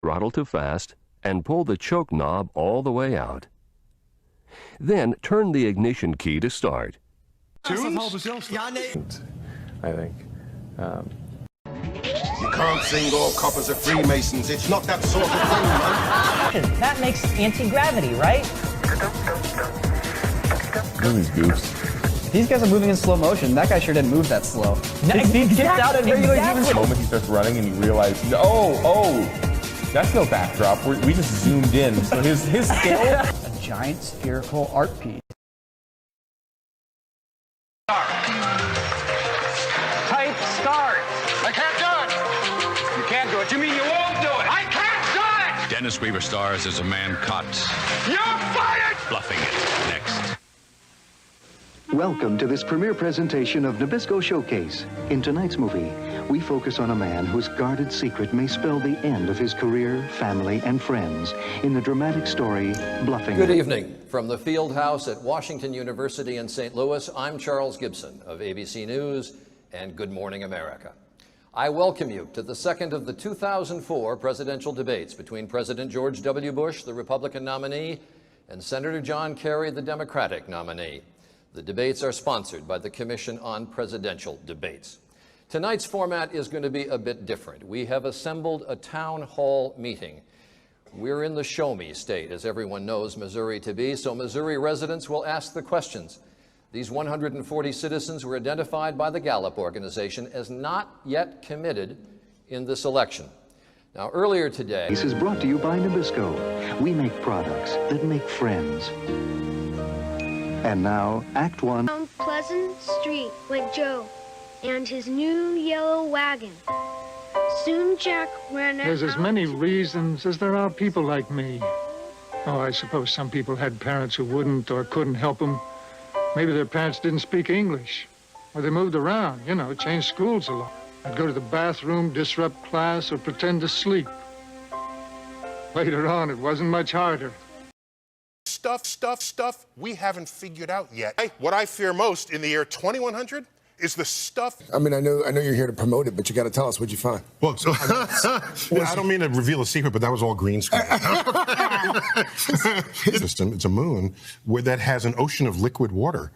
throttle to fast, and pull the choke knob all the way out. Then turn the ignition key to start. I think. You can't sing all coppers are Freemasons. It's not that sort of thing, man. That makes anti-gravity, right? These goofs. These guys are moving in slow motion. That guy sure didn't move that slow. He gets out at regular humans. The moment he starts running and you realize, oh, that's no backdrop. We just zoomed in. So his scale. A giant spherical art piece. Type start. I can't do it. You can't do it. You mean you won't do it? I can't do it. Dennis Weaver stars as a man caught You're fired. bluffing it. Next. Welcome to this premiere presentation of Nabisco Showcase. In tonight's movie, we focus on a man whose guarded secret may spell the end of his career, family, and friends in the dramatic story, Bluffing. Good evening. From the field house at Washington University in St. Louis, I'm Charles Gibson of ABC News and Good Morning America. I welcome you to the second of the 2004 presidential debates between President George W. Bush, the Republican nominee, and Senator John Kerry, the Democratic nominee. The debates are sponsored by the Commission on Presidential Debates. Tonight's format is going to be a bit different. We have assembled a town hall meeting. We're in the show me state, as everyone knows Missouri to be, so Missouri residents will ask the questions. These 140 citizens were identified by the Gallup organization as not yet committed in this election. Now, earlier today... This is brought to you by Nabisco. We make products that make friends. And now, Act One. Down Pleasant Street went Joe and his new yellow wagon. Soon Jack ran out. There's as many reasons as there are people like me. Oh, I suppose some people had parents who wouldn't or couldn't help them. Maybe their parents didn't speak English. Or they moved around, changed schools a lot. I'd go to the bathroom, disrupt class, or pretend to sleep. Later on, it wasn't much harder. Stuff we haven't figured out yet. What I fear most in the year 2100 is the stuff. I mean, I know you're here to promote it, but you got to tell us what you find. Well, so, I don't mean to reveal a secret, but that was all green screen. It's a moon that has an ocean of liquid water.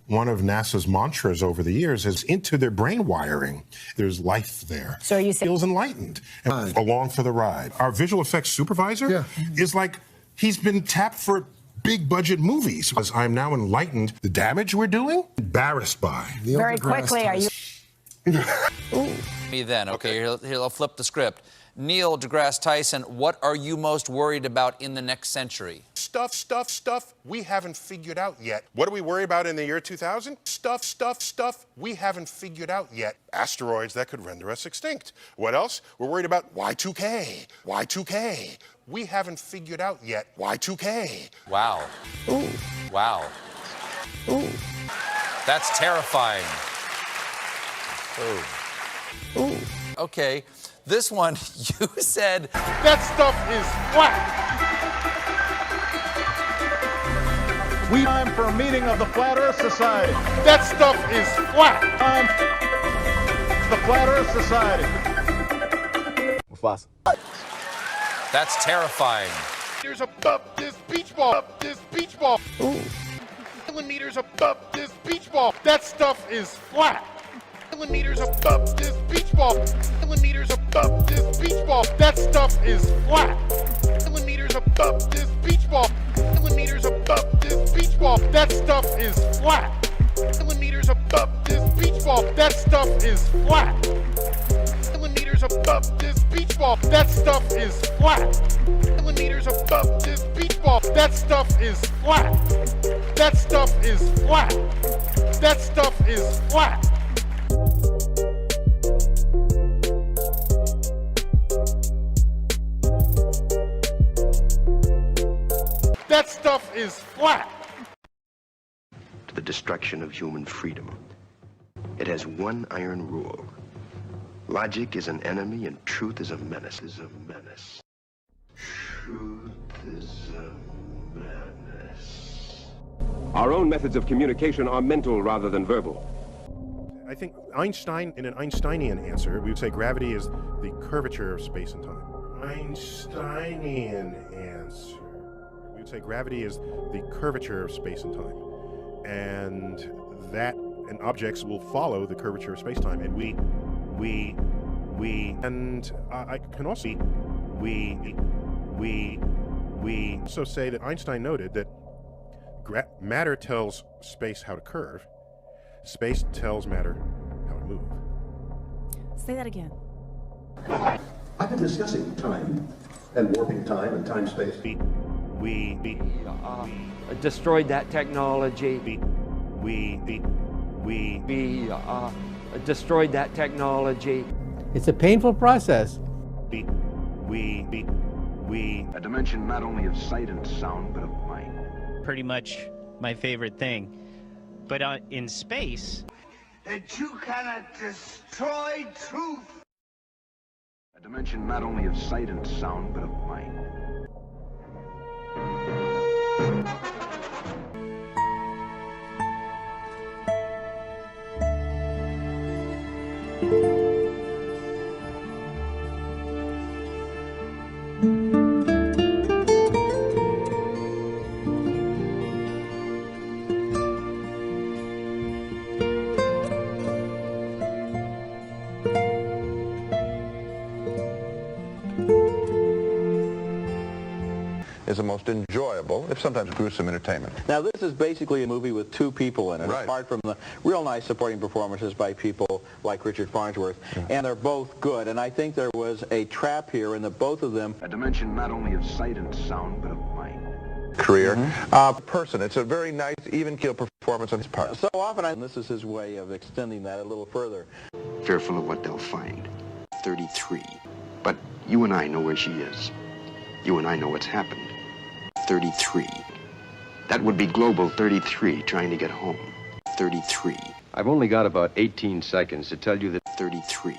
One of NASA's mantras over the years is into their brain wiring. There's life there. So you say feels enlightened and along for the ride. Our visual effects supervisor is like he's been tapped for big budget movies. As I'm now enlightened, the damage we're doing, embarrassed by. very quickly, are you? Me then, okay, here I'll flip the script. Neil deGrasse Tyson, what are you most worried about in the next century? Stuff we haven't figured out yet. What do we worry about in the year 2000? Stuff we haven't figured out yet. Asteroids that could render us extinct. What else? We're worried about Y2K. We haven't figured out yet. Y2K. Wow. Ooh. Wow. Ooh. That's terrifying. Ooh. Ooh. Okay, this one, you said... That stuff is flat. Time for a meeting of the Flat Earth Society. That stuff is flat. Time the Flat Earth Society. Fast. That's terrifying. Meters above this beach ball. Ooh. Millimeters above this beach ball. That stuff is flat. Millimeters above this beach ball. Millimeters above this beach ball. That stuff is flat. Millimeters above this beach ball. Millimeters above this beach ball. That stuff is flat. Millimeters above this beach ball. That stuff is flat. Millimeters above this beach ball. That stuff is flat. Millimeters above this beach ball. That stuff is flat. That stuff is flat. That stuff is flat. That stuff is flat. To the destruction of human freedom. It has one iron rule. Logic is an enemy and truth is a menace. Truth is a menace. Our own methods of communication are mental rather than verbal. I think Einstein, in an Einsteinian answer, we would say gravity is the curvature of space and time. Einsteinian answer. We would say gravity is the curvature of space and time, and objects will follow the curvature of space time, and I can also we also say that Einstein noted that matter tells space how to curve, space tells matter how to move. Say that again. I've been discussing time and warping time and time-space. We destroyed that technology. We destroyed that technology. It's a painful process. A dimension not only of sight and sound, but of mind. Pretty much my favorite thing. But in space... That you cannot destroy truth. A dimension not only of sight and sound, but of mind. Is the most enjoyable, if sometimes gruesome, entertainment. Now, this is basically a movie with two people in it, right, apart from the real nice supporting performances by people like Richard Farnsworth, and they're both good. And I think there was a trap here in that both of them... A dimension not only of sight and sound, but of mind. Career. Person. It's a very nice, even-keel performance on his part. So often, this is his way of extending that a little further. Fearful of what they'll find. 33. But you and I know where she is. You and I know what's happened. 33. That would be Global 33 trying to get home. 33. I've only got about 18 seconds to tell you that 33.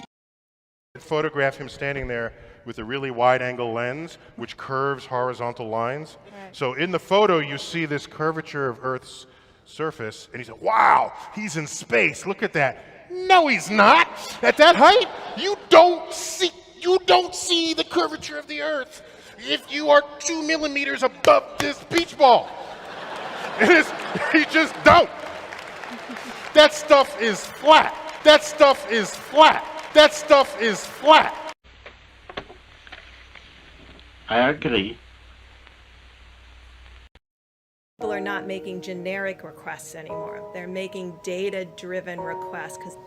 Photograph him standing there with a really wide-angle lens, which curves horizontal lines. Right. So in the photo, you see this curvature of Earth's surface, and he said, "Wow, he's in space. Look at that." No, he's not. At that height, you don't see the curvature of the Earth if you are 2 millimeters above this beach ball. You just don't. That stuff is flat. That stuff is flat. That stuff is flat. I agree. People are not making generic requests anymore. They're making data-driven requests because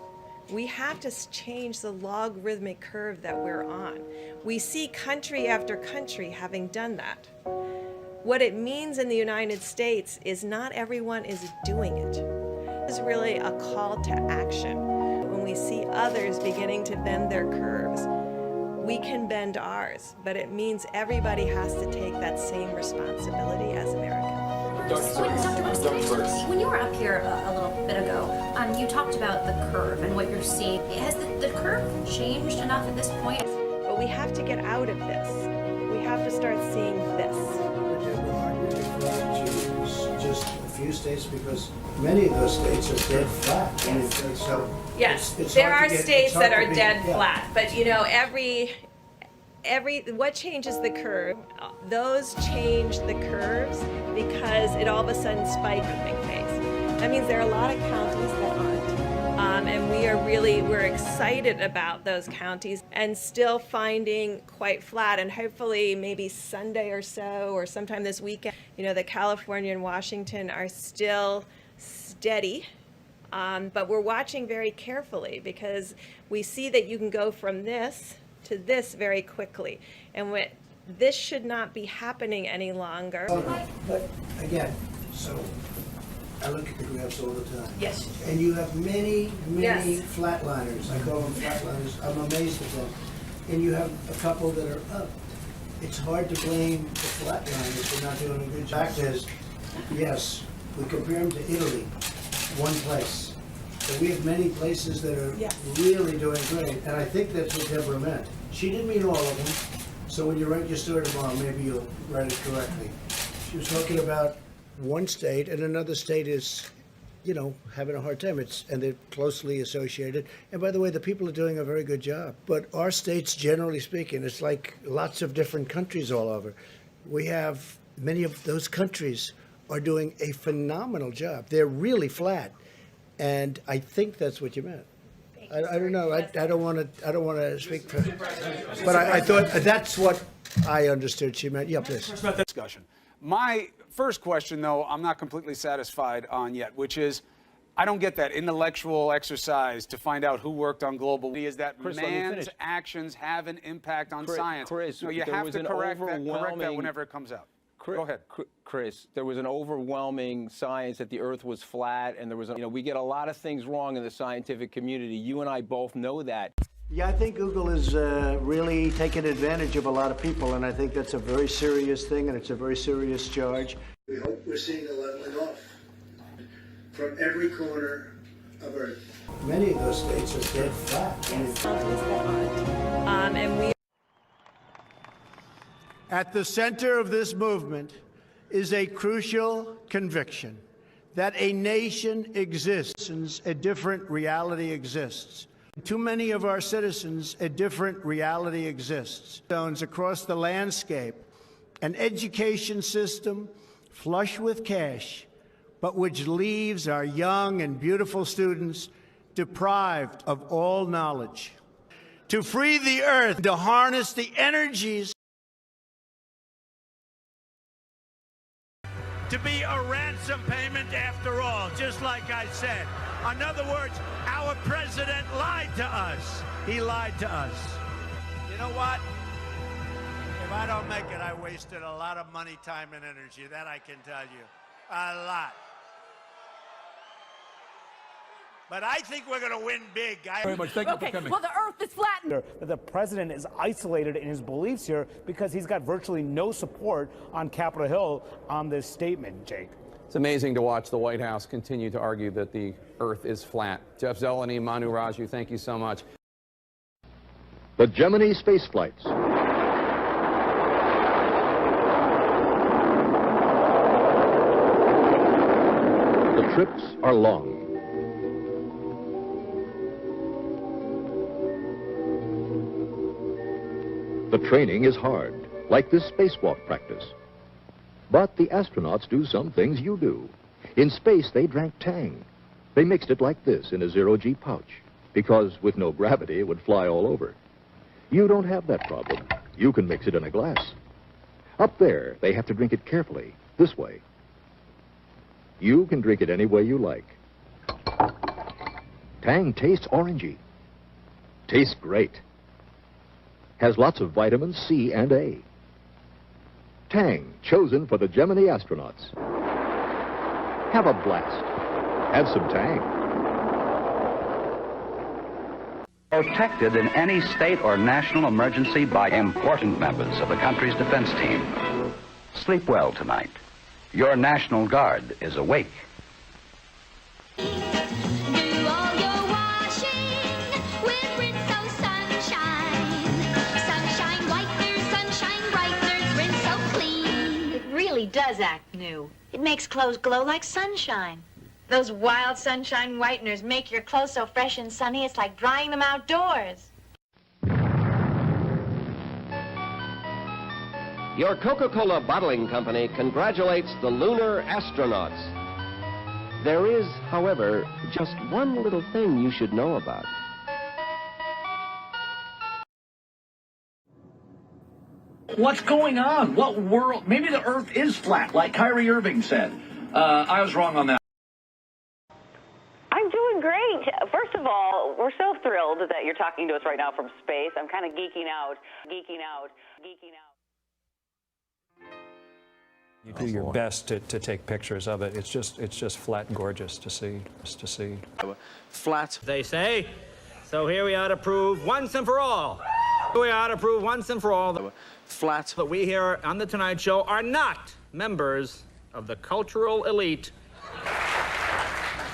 we have to change the logarithmic curve that we're on. We see country after country having done that. What it means in the United States is not everyone is doing it. It's really a call to action. When we see others beginning to bend their curves, we can bend ours, but it means everybody has to take that same responsibility as Americans. When you were up here a little bit ago, you talked about the curve and what you're seeing. Has the curve changed enough at this point? But we have to get out of this. We have to start seeing this. Just a few states, because many of those states are dead flat. Yes. And so yes, it's there are hard to get, states that are dead yeah. flat, but you know, what changes the curve? Those change the curves because it all of a sudden spikes in big phase. That means there are a lot of counties that aren't, and we're excited about those counties and still finding quite flat. And hopefully, maybe Sunday or so, or sometime this weekend, you know, the California and Washington are still steady. But we're watching very carefully because we see that you can go from this to this very quickly, and this should not be happening any longer. But again, so I look at the graphs all the time. Yes. And you have many Yes. flatliners. I call them flatliners. I'm amazed at them. And you have a couple that are up. It's hard to blame the flatliners for not doing a good job. The fact is, yes, we compare them to Italy, one place. So we have many places that are really doing great, and I think that's what Deborah meant. She didn't mean all of them, so when you write your story tomorrow, maybe you'll write it correctly. She was talking about one state, and another state is you know, having a hard time. And they're closely associated. And by the way, the people are doing a very good job. But our states, generally speaking, it's like lots of different countries all over. We have many of those countries are doing a phenomenal job. They're really flat. And I think that's what you meant. I don't know. I don't want to speak for, but I thought that's what I understood she meant. Yeah, please. Discussion. My first question, though, I'm not completely satisfied on yet, which is, I don't get that intellectual exercise to find out who worked on global. Is that Chris, man's actions have an impact on science? Chris, no, you have to correct that whenever it comes out. Go ahead. Chris, there was an overwhelming science that the Earth was flat, and there was, we get a lot of things wrong in the scientific community. You and I both know that. Yeah, I think Google is really taking advantage of a lot of people, and I think that's a very serious thing, and it's a very serious charge. We hope we're seeing a leveling off from every corner of Earth. Many of those states are dead flat. And we. At the center of this movement is a crucial conviction that a nation exists, a different reality exists. Too many of our citizens, a different reality exists. Zones across the landscape, an education system flush with cash, but which leaves our young and beautiful students deprived of all knowledge. To free the earth, to harness the energies, to be a ransom payment after all, just like I said. In other words, our president lied to us. He lied to us. You know what? If I don't make it, I wasted a lot of money, time, and energy. That I can tell you. A lot. But I think we're going to win big. Very much. Thank you for coming. Well, the Earth is flattened. The president is isolated in his beliefs here because he's got virtually no support on Capitol Hill on this statement, Jake. It's amazing to watch the White House continue to argue that the Earth is flat. Jeff Zeleny, Manu Raju, thank you so much. The Gemini space flights. The trips are long. The training is hard, like this spacewalk practice. But the astronauts do some things you do. In space, they drank Tang. They mixed it like this in a zero-G pouch, because with no gravity, it would fly all over. You don't have that problem. You can mix it in a glass. Up there, they have to drink it carefully, this way. You can drink it any way you like. Tang tastes orangey. Tastes great. Has lots of vitamins C and A. Tang, chosen for the Gemini astronauts. Have a blast. Have some Tang. Protected in any state or national emergency by important members of the country's defense team. Sleep well tonight. Your National Guard is awake. Does act new. It makes clothes glow like sunshine. Those wild sunshine whiteners make your clothes so fresh and sunny it's like drying them outdoors. Your Coca-Cola bottling company congratulates the lunar astronauts. There is, however, just one little thing you should know about. What's going on? What world? Maybe the Earth is flat, like Kyrie Irving said. I was wrong on that. I'm doing great. First of all, we're so thrilled that you're talking to us right now from space. I'm kind of geeking out. You do your best to take pictures of it. It's just flat gorgeous to see. Flat, they say. So here we are to prove once and for all. We are to prove once and for all flat that we here on The Tonight Show are not members of the cultural elite.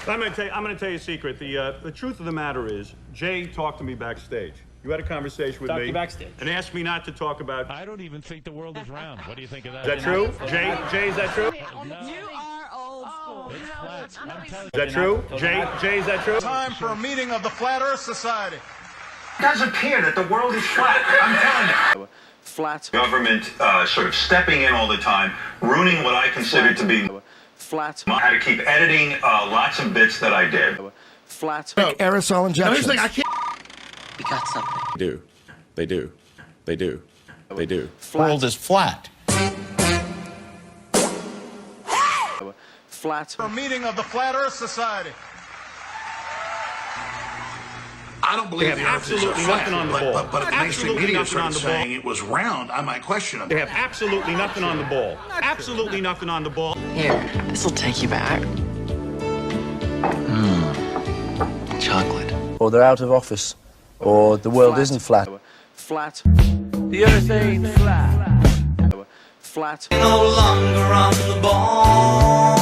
I'm going to tell you a secret. The truth of the matter is, Jay talked to me backstage. You had a conversation with me backstage and asked me not to talk about. I don't even think the world is round. What do you think of that? Is that true? Jay, is that true? You are old school. Is that true? Jay, is that true? Time for a meeting of the Flat Earth Society. It does appear that the world is flat. I'm telling you. Flat. Government sort of stepping in all the time, ruining what I consider to be flat. I had to keep editing lots of bits that I did. Flat. Aerosol injections. I can't. We got something. They do. They do. They do. They do. The world is flat. Flat. For a meeting of the Flat Earth Society. I don't believe They have absolutely nothing on the ball. But if mainstream Absolutely media nothing on started the ball. saying it was round, I might question them. They have absolutely nothing on the ball. Absolutely nothing on the ball. Here, this will take you back. Chocolate. Or they're out of office. Or the world isn't flat. Flat. The earth ain't flat. Flat. No longer on the ball.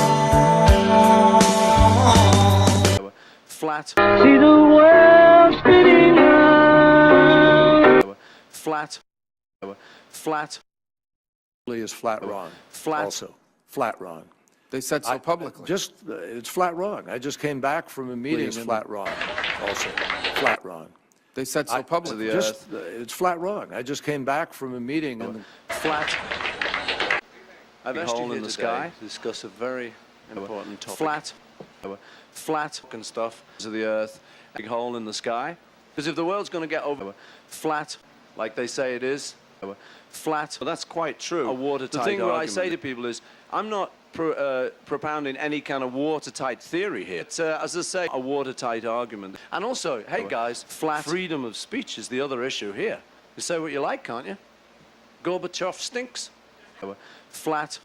Flat. See the world spinning round. Flat. Flat. Is flat wrong. Flat. Also, flat wrong. They said so publicly. It's flat wrong. I just came back from a meeting. It's flat wrong. Also, flat wrong. They said so publicly. It's flat wrong. I just came back from a meeting. Flat. I've asked you here in the sky to discuss a very important topic. Flat. Flat. And stuff to the Earth, big hole in the sky. Because if the world's going to get over Flat. like they say it is, Flat. well, that's quite true. A watertight The thing what I argument. say to people is, I'm not propounding any kind of watertight theory here. It's, as I say, a watertight argument. And also, hey guys, freedom of speech is the other issue here. You say what you like, can't you? Gorbachev stinks. Flat.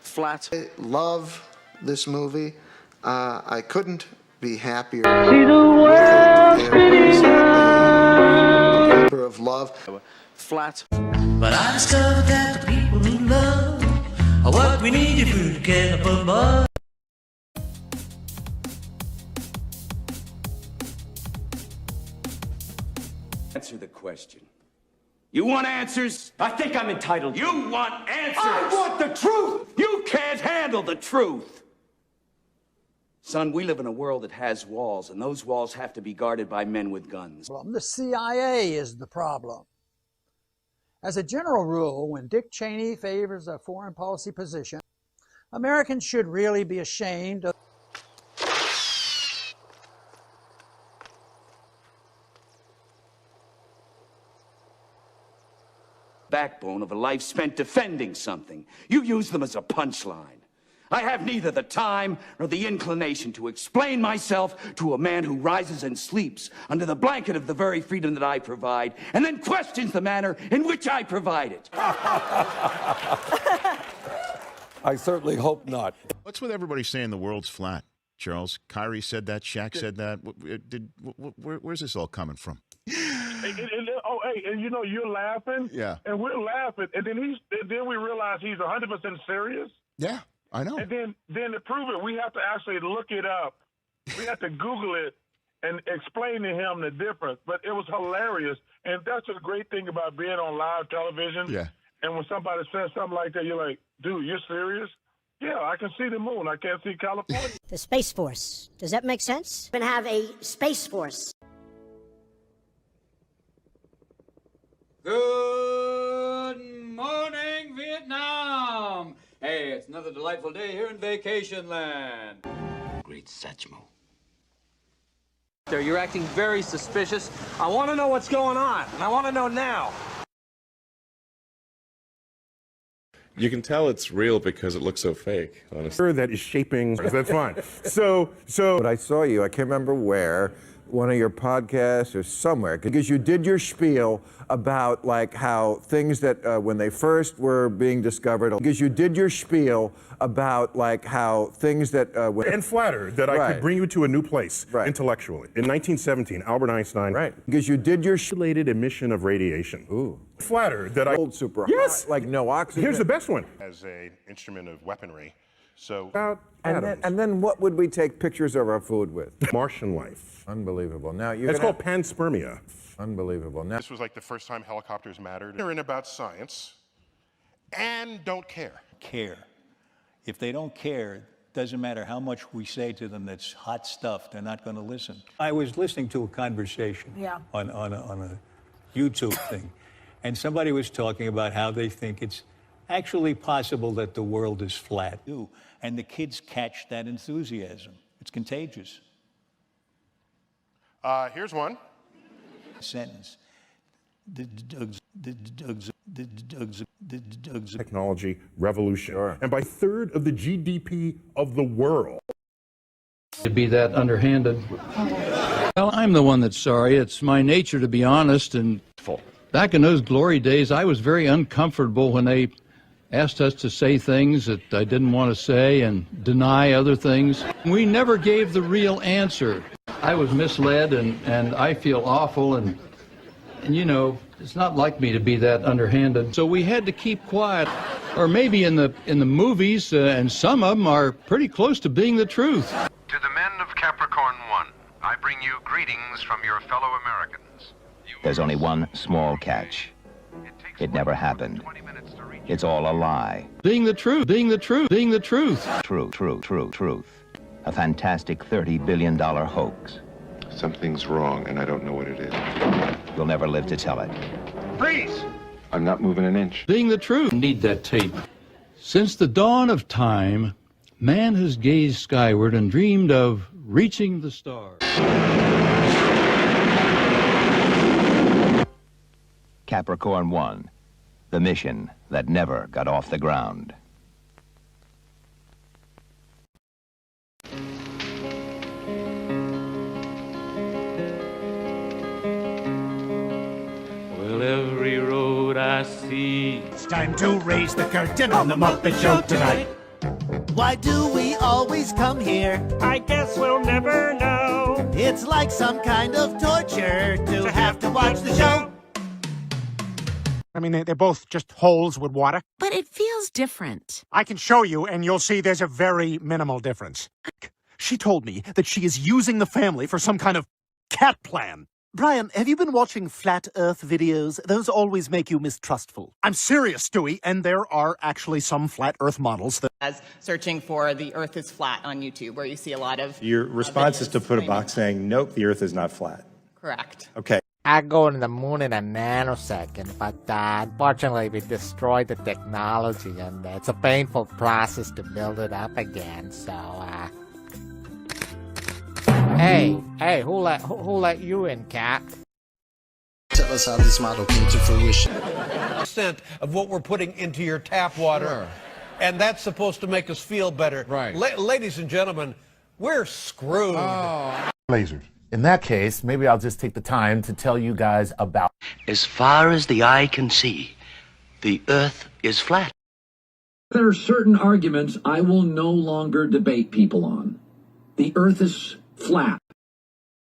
Flat. I love this movie. I couldn't be happier. See the world spinning round. A labor of love. Flat. But I discovered that the people who love are what we need if we get up above. Answer the question. You want answers? I think I'm entitled. You want answers? I want the truth! You can't handle the truth! Son, we live in a world that has walls, and those walls have to be guarded by men with guns. The CIA is the problem. As a general rule, when Dick Cheney favors a foreign policy position, Americans should really be ashamed of backbone of a life spent defending something. You use them as a punchline. I have neither the time nor the inclination to explain myself to a man who rises and sleeps under the blanket of the very freedom that I provide, and then questions the manner in which I provide it. I certainly hope not. What's with everybody saying the world's flat, Charles? Kyrie said that, Shaq said that. Where's this all coming from? And you know, you're laughing. Yeah. And we're laughing. And then we realize he's 100% serious. Yeah, I know. And then to prove it, we have to actually look it up. We have to Google it and explain to him the difference. But it was hilarious. And that's the great thing about being on live television. Yeah. And when somebody says something like that, you're like, dude, you're serious? Yeah, I can see the moon. I can't see California. The Space Force. Does that make sense? We're going to have a Space Force. Good morning, Vietnam! Hey, it's another delightful day here in Vacation Land. Great Satchmo. You're acting very suspicious. I want to know what's going on, and I want to know now. You can tell it's real because it looks so fake, honestly. Sure, that is shaping. That's fine. So. But I saw you. I can't remember where. One of your podcasts or somewhere, because you did your spiel about like how things that when they first were being discovered, because you did your spiel about like how things that and flattered that I could bring you to a new place intellectually. In 1917, Albert Einstein, because you did your related emission of radiation. Ooh. Flattered that I old super hot, like no oxygen. Here's the best one. As an instrument of weaponry. So and then what would we take pictures of our food with? Martian life. Unbelievable. Now it's called panspermia. Unbelievable. Now this was like the first time helicopters mattered. They're in about science and don't care. Care. If they don't care, Doesn't matter how much we say to them that's hot stuff, they're not going to listen. I was listening to a conversation on a YouTube thing, and somebody was talking about how they think it's actually possible that the world is flat. And the kids catch that enthusiasm. It's contagious. Here's one. Sentence. Technology revolution. And by 1/3 of the GDP of the world. To be that underhanded. Well, I'm the one that's sorry. It's my nature to be honest, and back in those glory days, I was very uncomfortable when they asked us to say things that I didn't want to say and deny other things. We never gave the real answer. I was misled, and I feel awful, and you know, it's not like me to be that underhanded. So we had to keep quiet. Or maybe in the movies, and some of them are pretty close to being the truth. To the men of Capricorn 1, I bring you greetings from your fellow Americans. There's only one small catch. It never happened. It's all a lie. Being the truth, being the truth, being the truth. Truth. A fantastic $30 billion hoax. Something's wrong, and I don't know what it is. You'll never live to tell it. Freeze! I'm not moving an inch. Being the truth. Need that tape. Since the dawn of time, man has gazed skyward and dreamed of reaching the stars. Capricorn 1, the mission that never got off the ground. Well, every road I see. It's time to raise the curtain on the Muppet Show tonight. Why do we always come here? I guess we'll never know. It's like some kind of torture to have to watch the show. I mean, they're both just holes with water. But it feels different. I can show you, and you'll see there's a very minimal difference. She told me that she is using the family for some kind of cat plan. Brian, have you been watching Flat Earth videos? Those always make you mistrustful. I'm serious, Stewie, and there are actually some Flat Earth models that... As searching for the Earth is flat on YouTube, where you see a lot of... Your response is to put a box saying, nope, the Earth is not flat. Correct. Okay. I go to the moon in a nanosecond, but unfortunately we destroyed the technology, and it's a painful process to build it up again, so, Hey, who let you in, cat? Tell us how this model came to fruition. Percent of what we're putting into your tap water, and that's supposed to make us feel better. Right. Ladies and gentlemen, we're screwed. Lasers. In that case, maybe I'll just take the time to tell you guys about... As far as the eye can see, the Earth is flat. There are certain arguments I will no longer debate people on. The Earth is flat.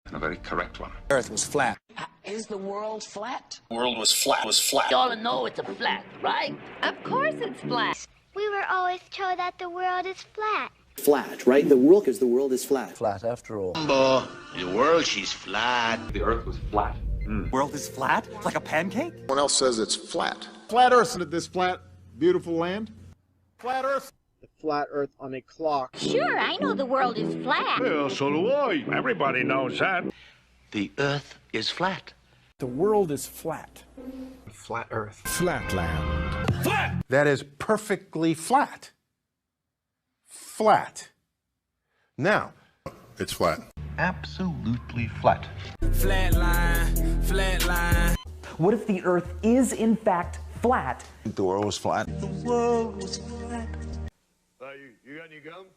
And a very correct one. Earth was flat. Is the world flat? The world was flat. Y'all know it's a flat, right? Of course it's flat. We were always told that the world is flat. Flat, right? The world is flat. Flat after all. The world, she's flat. The Earth was flat. World is flat? Like a pancake? Someone else says it's flat. Flat Earth into this flat, beautiful land. Flat Earth. The flat Earth on a clock. Sure, I know the world is flat. Well, so do I. Everybody knows that. The Earth is flat. The world is flat. Flat Earth. Flatland. Flat! That is perfectly flat. Flat. Now, it's flat. Absolutely flat. Flatline. What if the Earth is in fact flat? The world was flat. The world was flat. You got any gum?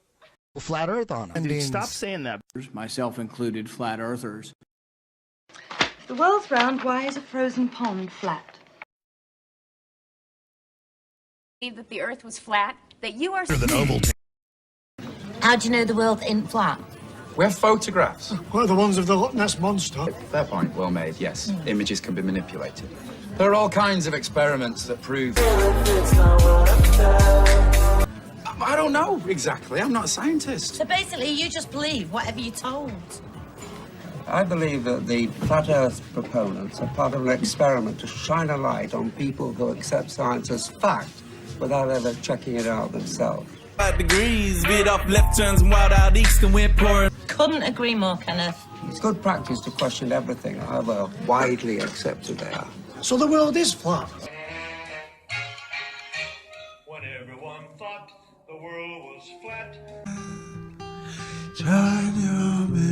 Flat Earth on it. Dude, stop saying that. Myself included, flat earthers. The world's round, why is a frozen pond flat? Believe that the Earth was flat? That you are... The noble. How'd you know the world isn't flat? We have photographs. What are the ones of the Loch Ness Monster? Fair point, well made, yes. Images can be manipulated. There are all kinds of experiments that prove... I don't know exactly. I'm not a scientist. So basically, you just believe whatever you're told. I believe that the flat Earth proponents are part of an experiment to shine a light on people who accept science as fact without ever checking it out themselves. Degrees, veered off left turns and wild out east and went pouring. Couldn't agree more, Kenneth. It's good practice to question everything, however widely accepted they are. So the world is flat. When everyone thought the world was flat. Tried your best.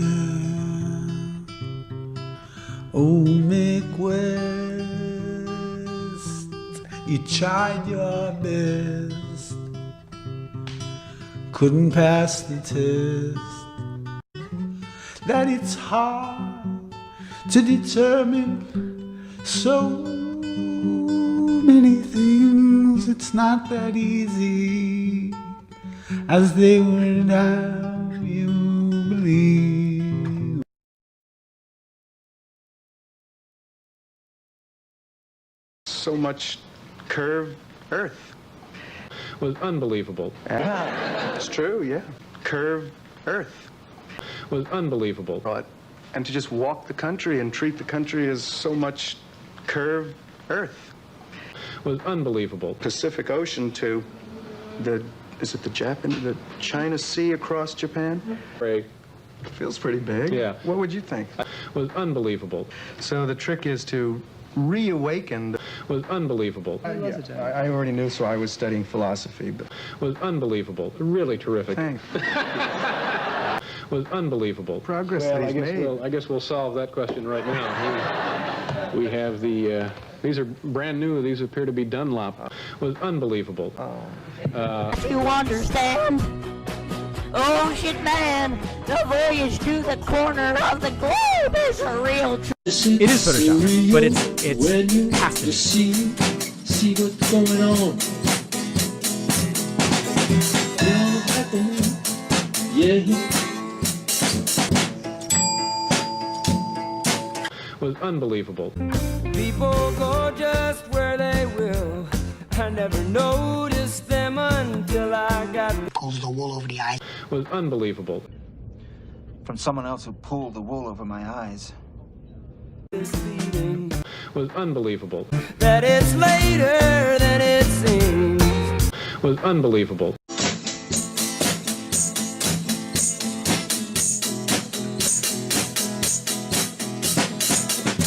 Oh, make West. You tried your best. Couldn't pass the test. That it's hard to determine so many things. It's not that easy as they would have you believe. So much curved Earth. Was unbelievable. It's true, yeah. Curved Earth. Was unbelievable. Right. And to just walk the country and treat the country as so much curved Earth. Was unbelievable. Pacific Ocean to the China Sea across Japan? Right. Feels pretty big. Yeah. What would you think? Was unbelievable. So the trick is to reawaken. Was unbelievable. I already knew, so I was studying philosophy. But was unbelievable. Really terrific. Thanks. Was unbelievable. Progress well, that he's made. I guess we'll solve that question right now. We have the, these are brand new. These appear to be Dunlop. Was unbelievable. You understand? Ocean man, the voyage to the corner of the globe is a real It is Photoshop, but it has to be. See what's going on. Yeah. Was unbelievable. People go just where they will. I never noticed them until I got Pulls the wool over the eyes. Was unbelievable. From someone else who pulled the wool over my eyes. Was unbelievable. That it's later than it seems. Was unbelievable.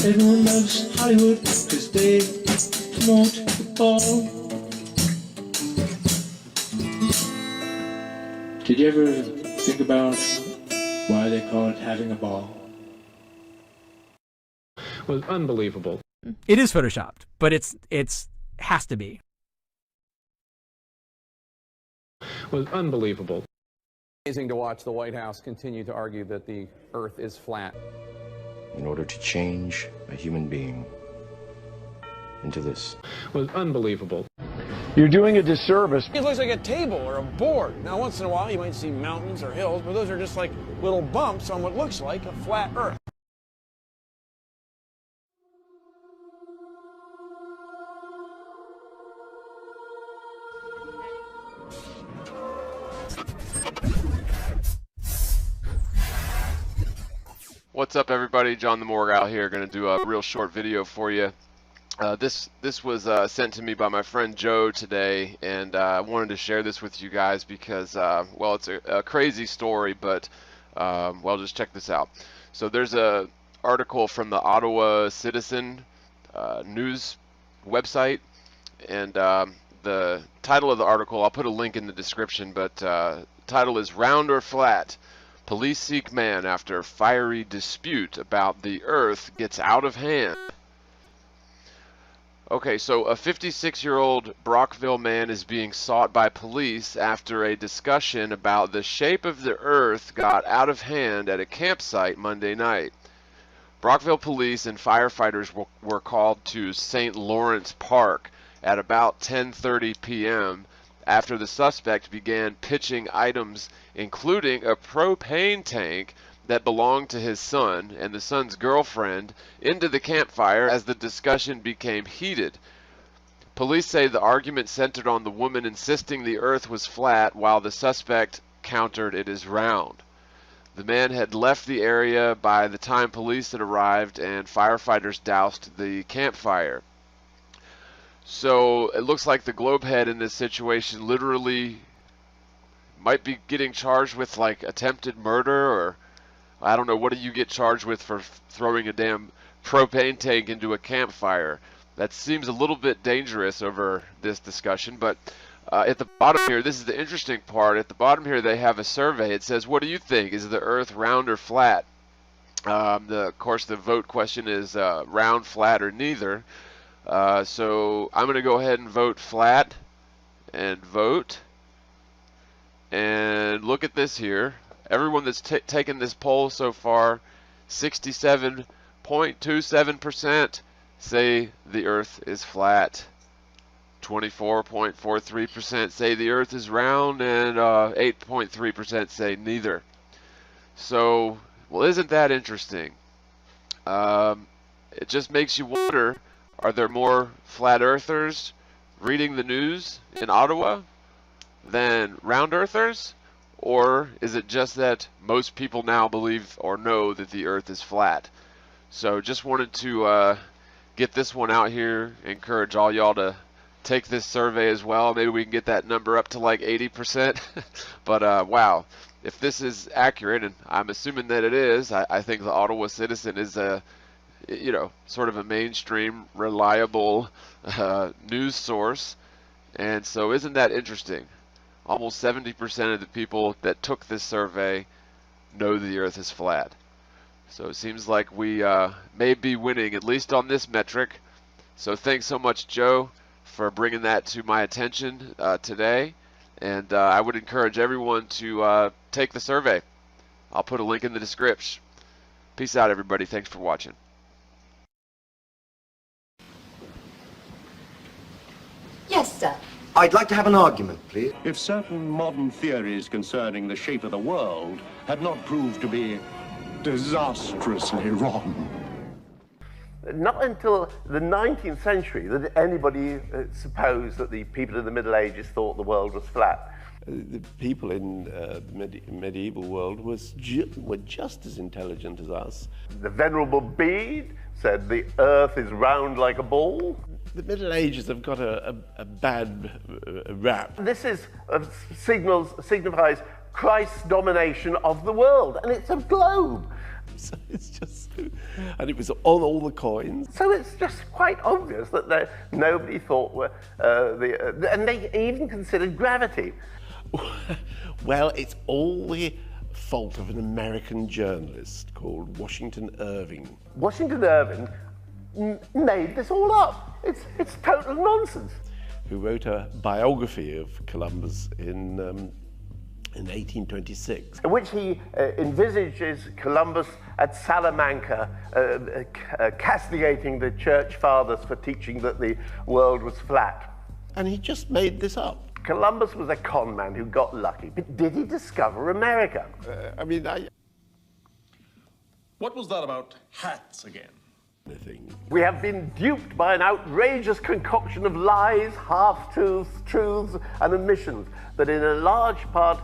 Everyone loves Hollywood because they promote the ball. Did you ever think about why they call it having a ball? Was unbelievable. It is Photoshopped, but it's has to be. Was unbelievable. Amazing to watch the White House continue to argue that the Earth is flat. In order to change a human being into this. Was unbelievable. You're doing a disservice. It looks like a table or a board. Now, once in a while, you might see mountains or hills, but those are just like little bumps on what looks like a flat Earth. What's up, everybody? John the Morgue out here, going to do a real short video for you. This was sent to me by my friend Joe today, and I wanted to share this with you guys because, well, it's a crazy story, but, well, just check this out. So there's a article from the Ottawa Citizen news website, and the title of the article, I'll put a link in the description, but title is Round or Flat? Police seek man after fiery dispute about the Earth gets out of hand. Okay, so a 56-year-old Brockville man is being sought by police after a discussion about the shape of the Earth got out of hand at a campsite Monday night. Brockville police and firefighters were called to St. Lawrence Park at about 10:30 p.m. after the suspect began pitching items including a propane tank that belonged to his son and the son's girlfriend into the campfire as the discussion became heated. Police say the argument centered on the woman insisting the Earth was flat while the suspect countered it is round. The man had left the area by the time police had arrived and firefighters doused the campfire. So it looks like the globe head in this situation literally might be getting charged with like attempted murder, or I don't know, what do you get charged with for throwing a damn propane tank into a campfire? That seems a little bit dangerous over this discussion, but at the bottom here, this is the interesting part. At the bottom here, they have a survey. It says, what do you think? Is the Earth round or flat? Of course, the vote question is round, flat, or neither. So I'm going to go ahead and vote flat and vote. And look at this here. Everyone that's taken this poll so far, 67.27% say the Earth is flat. 24.43% say the Earth is round, and 8.3% say neither. So, well, isn't that interesting? It just makes you wonder, are there more flat earthers reading the news in Ottawa than round earthers? Or is it just that most people now believe or know that the Earth is flat? So just wanted to get this one out here, encourage all y'all to take this survey as well. Maybe we can get that number up to like 80%. But wow, if this is accurate, and I'm assuming that it is, I think the Ottawa Citizen is a, you know, sort of a mainstream, reliable news source. And so isn't that interesting? Almost 70% of the people that took this survey know the Earth is flat. So it seems like we may be winning, at least on this metric. So thanks so much, Joe, for bringing that to my attention today. And I would encourage everyone to take the survey. I'll put a link in the description. Peace out, everybody. Thanks for watching. Yes, sir. I'd like to have an argument, please. If certain modern theories concerning the shape of the world had not proved to be disastrously wrong. Not until the 19th century did anybody suppose that the people in the Middle Ages thought the world was flat. The people in the medieval world were just as intelligent as us. The Venerable Bede said the Earth is round like a ball. The Middle Ages have got a bad rap. This is signifies Christ's domination of the world, and it's a globe. So it's just, and it was on all the coins. So it's just quite obvious that nobody thought and they even considered gravity. Well, it's all the fault of an American journalist called Washington Irving. Washington Irving made this all up. It's total nonsense. Who wrote a biography of Columbus in 1826. In which he envisages Columbus at Salamanca castigating the church fathers for teaching that the world was flat. And he just made this up. Columbus was a con man who got lucky, but did he discover America? What was that about hats again? We have been duped by an outrageous concoction of lies, half-truths, truths, and omissions that in a large part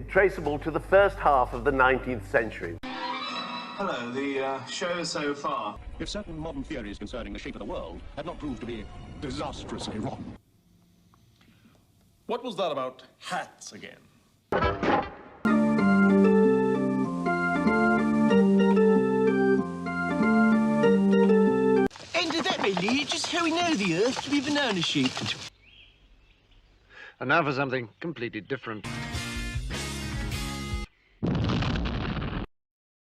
traceable to the first half of the 19th century. Hello, the show so far. If certain modern theories concerning the shape of the world had not proved to be disastrously wrong. What was that about hats again? Really, just how we know the Earth to be banana-shaped. And now for something completely different.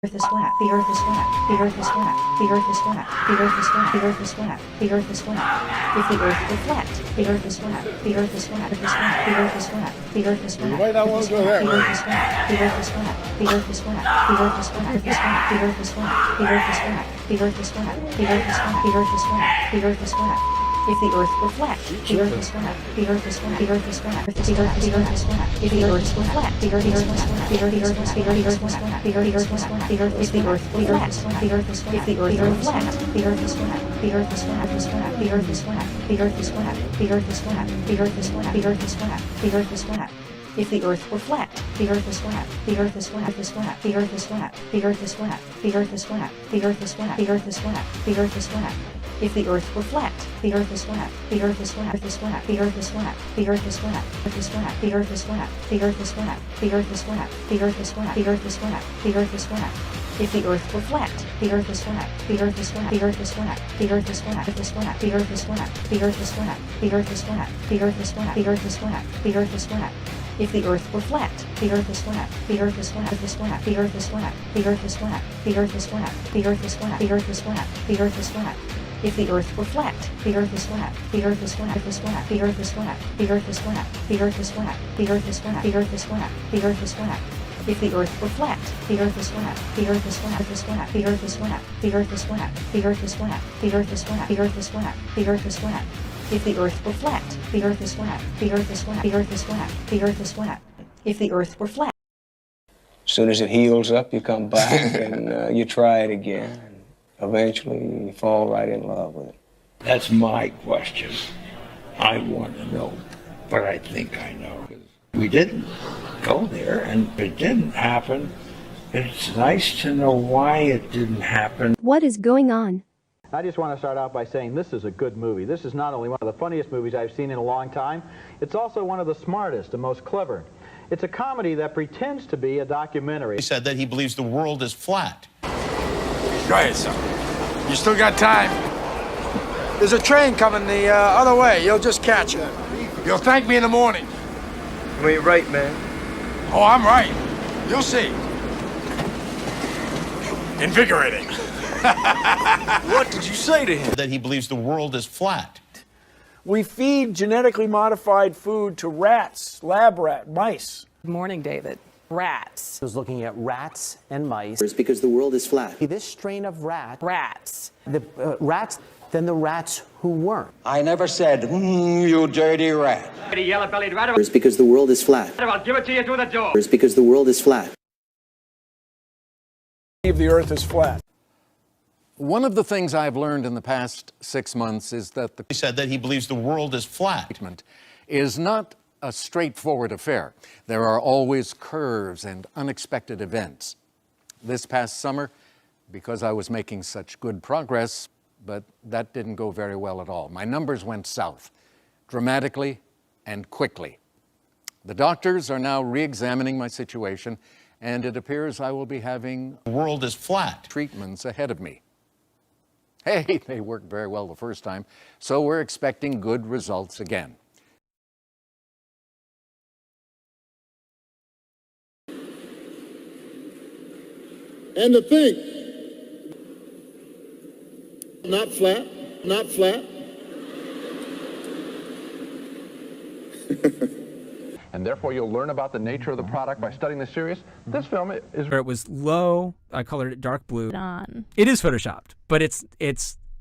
Earth is flat. The Earth is flat. The Earth is flat. The Earth is flat. The Earth is flat. The Earth is flat. The Earth is flat. If the Earth were flat, the Earth is flat. The Earth is flat. The Earth is flat. The Earth is flat. The Earth is flat. You might not want to go there. The Earth is flat. The Earth is flat. The Earth is flat. The Earth is flat. The Earth is flat. The Earth is flat. The Earth is flat. The Earth is flat. The Earth is flat. The Earth is flat. If the Earth were flat, the Earth is flat. The Earth is flat. The Earth is flat. The Earth is flat. If the Earth were flat, the Earth is flat. The Earth is flat. The Earth is flat. The Earth is flat. The Earth is flat. The Earth is flat. The Earth is flat. The Earth is flat. The Earth is flat. The Earth is flat. The Earth is flat. The Earth is flat. The Earth is flat. The Earth is flat. The Earth is flat. The Earth is flat. If the Earth were flat, the Earth is flat. The Earth is flat. The Earth is flat. The Earth is flat. The Earth is flat. The Earth is flat. The Earth is flat. The Earth is flat. The Earth is flat. If the earth were flat, the earth is flat. The earth is flat. The earth is flat. The earth is flat. The earth is flat. The earth is flat. The earth is flat. The earth is flat. The earth is flat. The earth is flat. The earth is flat. The earth is flat. If the earth were flat, the earth is flat. The earth is flat. The earth is flat. The earth is flat. The earth is flat. The earth is flat. The earth is flat. The earth is flat. The earth is flat. The earth is flat. The earth is flat. If the earth were flat, the earth is flat. The earth is flat. The earth is flat. The earth is flat. The earth is flat. The earth is flat. The earth is flat. The earth is flat. If the earth were flat, the earth is flat. The earth is flat. The earth is flat. The earth is flat. The earth is flat. The earth is flat. The earth is flat. The earth is flat. If the earth were flat, the earth is flat. The earth is flat. The earth is flat. The earth is flat. The earth is flat. The earth is flat. The earth is flat. The earth is flat. If the earth were flat, the earth is flat. The earth is flat. The earth is flat. The earth is flat. If the earth were flat. As soon as it heals up, you come back and you try it again. Eventually, you fall right in love with it. That's my question. I want to know, but I think I know. We didn't go there, and if it didn't happen, it's nice to know why it didn't happen. What is going on? I just want to start out by saying this is a good movie. This is not only one of the funniest movies I've seen in a long time, it's also one of the smartest and most clever. It's a comedy that pretends to be a documentary. He said that he believes the world is flat. Go ahead, son. You still got time. There's a train coming the other way. You'll just catch it. You'll thank me in the morning. You ain't right, man. Oh, I'm right. You'll see. Invigorating. What did you say to him? That he believes the world is flat. We feed genetically modified food to rats, lab rat, mice. Good morning, David. Rats. I was looking at rats and mice. It's because the world is flat. This strain of Rats. The rats, then the rats who weren't. I never said, you dirty rat. Yellow-bellied rat. It's because the world is flat. I'll give it to you through the door. It's because the world is flat. If the earth is flat. One of the things I've learned in the past 6 months is that He said that he believes the world is flat. treatment is not a straightforward affair. There are always curves and unexpected events. This past summer, because I was making such good progress, but that didn't go very well at all. My numbers went south, dramatically and quickly. The doctors are now re-examining my situation, and it appears I will be having The world is flat. treatments ahead of me. Hey, they worked very well the first time, so we're expecting good results again. And to think, not flat, not flat. And therefore you'll learn about the nature of the product by studying the series. This film is... It was low. I colored it dark blue. On. It is photoshopped, but it's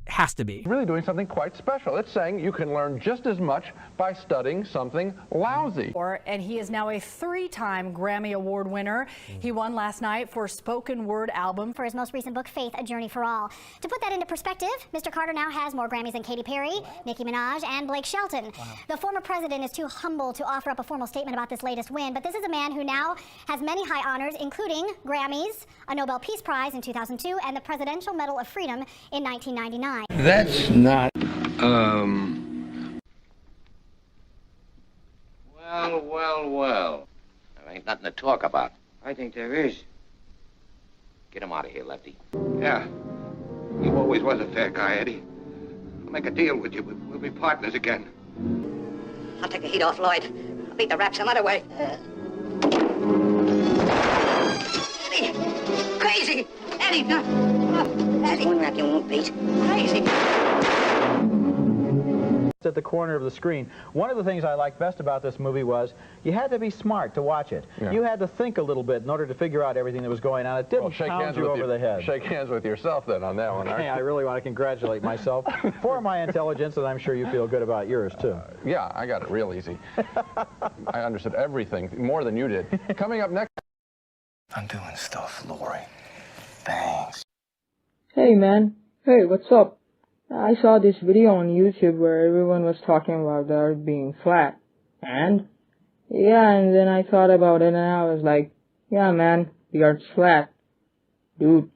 has to be. really doing something quite special. It's saying you can learn just as much by studying something lousy. And he is now a 3-time Grammy Award winner. He won last night for spoken word album. For his most recent book, Faith, A Journey for All. To put that into perspective, Mr. Carter now has more Grammys than Katy Perry, Nicki Minaj, and Blake Shelton. The former president is too humble to offer up a formal statement about this latest win, but this is a man who now has many high honors, including Grammys, a Nobel Peace Prize in 2002, and the Presidential Medal of Freedom in 1999. That's not, Well. There ain't nothing to talk about. I think there is. Get him out of here, Lefty. Yeah. You always was a fair guy, Eddie. I'll make a deal with you. We'll be partners again. I'll take the heat off Lloyd. I'll beat the rap some other way. Eddie! Crazy! Eddie! Eddie! One rap you won't beat. Crazy! At the corner of the screen. One of the things I liked best about this movie was you had to be smart to watch it. Yeah. You had to think a little bit in order to figure out everything that was going on. It didn't pound you over the head. Shake hands with yourself then on that one. Okay, I really want to congratulate myself for my intelligence, and I'm sure you feel good about yours, too. Yeah, I got it real easy. I understood everything, more than you did. Coming up next... I'm doing stuff, Lori. Thanks. Hey, man. Hey, what's up? I saw this video on YouTube where everyone was talking about the earth being flat. And? Yeah, and then I thought about it and I was like, yeah, man, the earth's flat. Dude.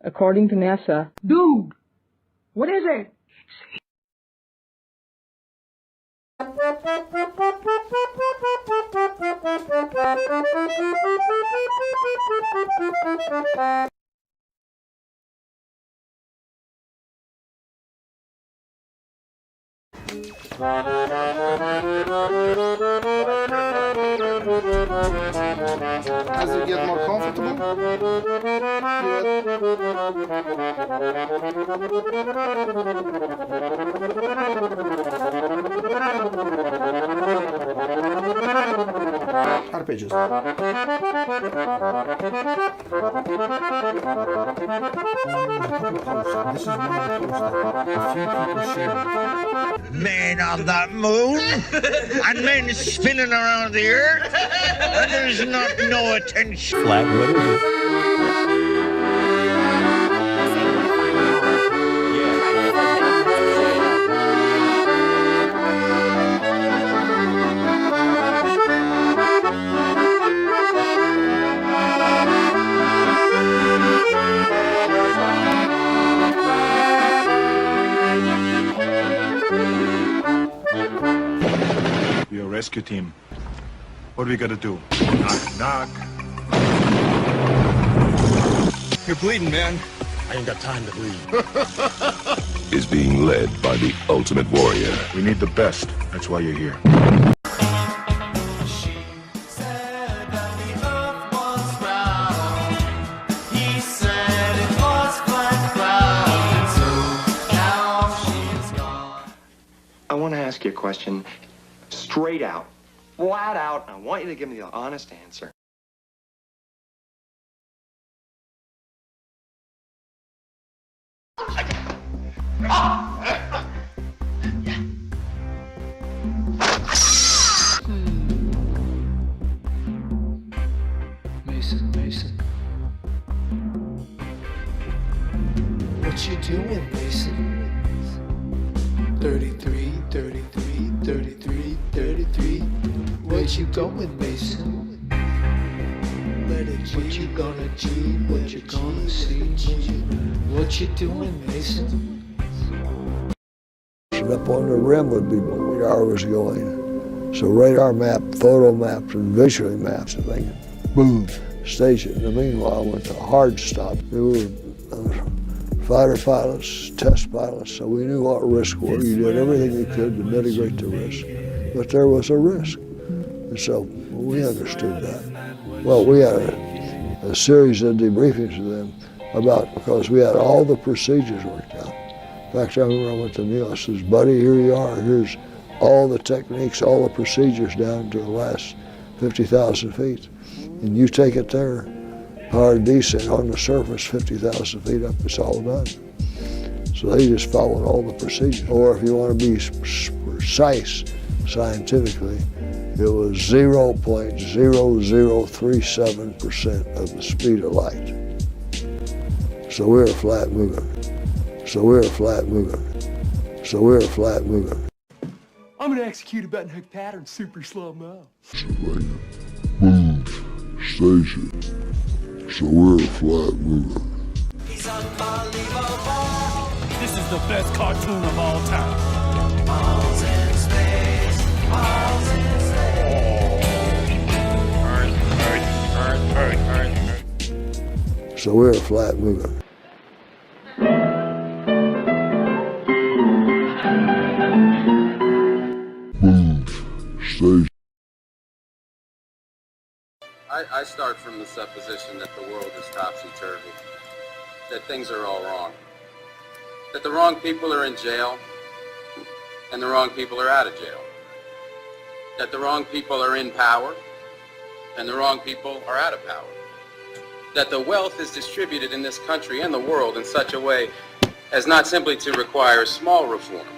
According to NASA. Dude! What is it? As it gets more comfortable, arpeggios. This is one of the posts that a few people shared. Man on the moon, and men spinning around the earth, and there's not no attention. Flat, what is it? We're a rescue team. What do we gotta do? Knock, knock. You're bleeding, man. I ain't got time to bleed. Is being led by the ultimate warrior. We need the best. That's why you're here. I want to ask you a question straight out, flat out. I want you to give me the honest answer. Mason. What you doing, Mason? 33. Where you going, Mason? What you gonna do? What you gonna see? What you doing, Mason? Up on the rim would be where the radar was going. So radar map, photo maps, and visually maps, and they boom, station. In the meanwhile, went to hard stop. There were fighter pilots, test pilots, so we knew what risks were. You did everything you could to mitigate the risk, but there was a risk, and so we understood that. Well, we had a series of debriefings with them because we had all the procedures worked out. In fact, I remember I went to Neil. I says, "Buddy, here you are. Here's all the techniques, all the procedures down to the last 50,000 feet, and you take it there." Power descent on the surface, 50,000 feet up, it's all done. So they just followed all the procedures. Or if you want to be precise scientifically, it was 0.0037% of the speed of light. So we're flat moving. I'm gonna execute a button hook pattern super slow-mo. Boom, station. So we're flat moving. He's unbelievable. This is the best cartoon of all time. Balls in space. Balls in space. So we're flat moving. Boom, station. I start from the supposition that the world is topsy-turvy, that things are all wrong, that the wrong people are in jail and the wrong people are out of jail, that the wrong people are in power and the wrong people are out of power, that the wealth is distributed in this country and the world in such a way as not simply to require small reform,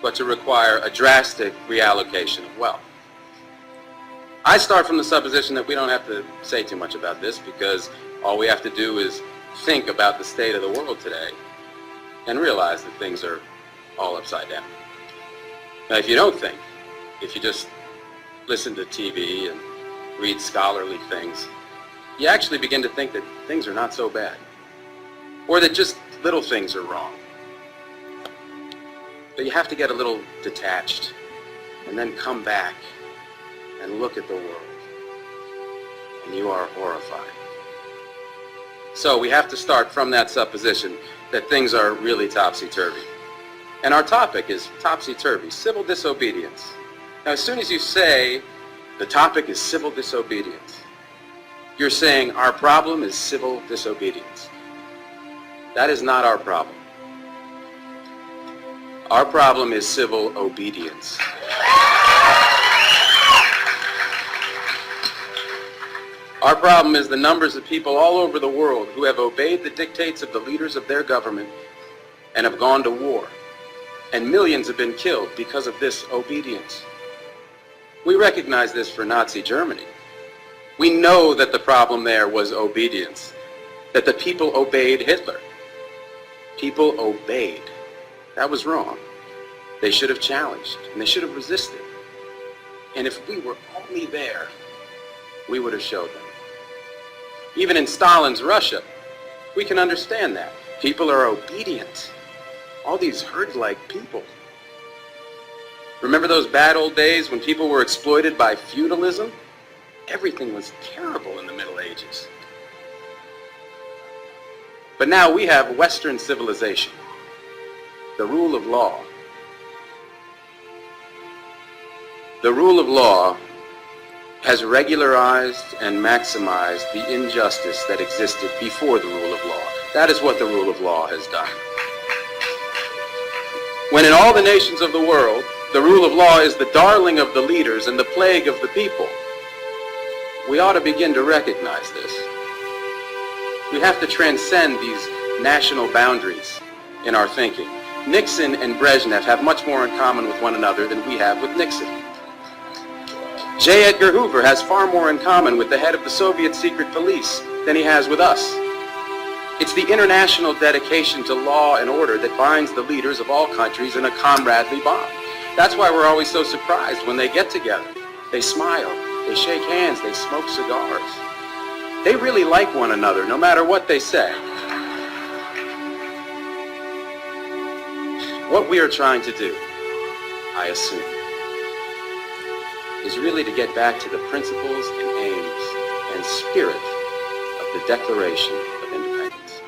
but to require a drastic reallocation of wealth. I start from the supposition that we don't have to say too much about this because all we have to do is think about the state of the world today and realize that things are all upside down. Now, if you don't think, if you just listen to TV and read scholarly things, you actually begin to think that things are not so bad, or that just little things are wrong. But you have to get a little detached and then come back and look at the world. And you are horrified. So we have to start from that supposition that things are really topsy-turvy. And our topic is topsy-turvy, civil disobedience. Now, as soon as you say the topic is civil disobedience, you're saying our problem is civil disobedience. That is not our problem. Our problem is civil obedience. Our problem is the numbers of people all over the world who have obeyed the dictates of the leaders of their government and have gone to war. And millions have been killed because of this obedience. We recognize this for Nazi Germany. We know that the problem there was obedience, that the people obeyed Hitler. People obeyed. That was wrong. They should have challenged, and they should have resisted. And if we were only there, we would have showed them. Even in Stalin's Russia, we can understand that. People are obedient. All these herd-like people. Remember those bad old days when people were exploited by feudalism? Everything was terrible in the Middle Ages. But now we have Western civilization, the rule of law. The rule of law has regularized and maximized the injustice that existed before the rule of law. That is what the rule of law has done. When in all the nations of the world, the rule of law is the darling of the leaders and the plague of the people, we ought to begin to recognize this. We have to transcend these national boundaries in our thinking. Nixon and Brezhnev have much more in common with one another than we have with Nixon. J. Edgar Hoover has far more in common with the head of the Soviet secret police than he has with us. It's the international dedication to law and order that binds the leaders of all countries in a comradely bond. That's why we're always so surprised when they get together. They smile, they shake hands, they smoke cigars. They really like one another, no matter what they say. What we are trying to do, I assume, is really to get back to the principles and aims and spirit of the Declaration of Independence.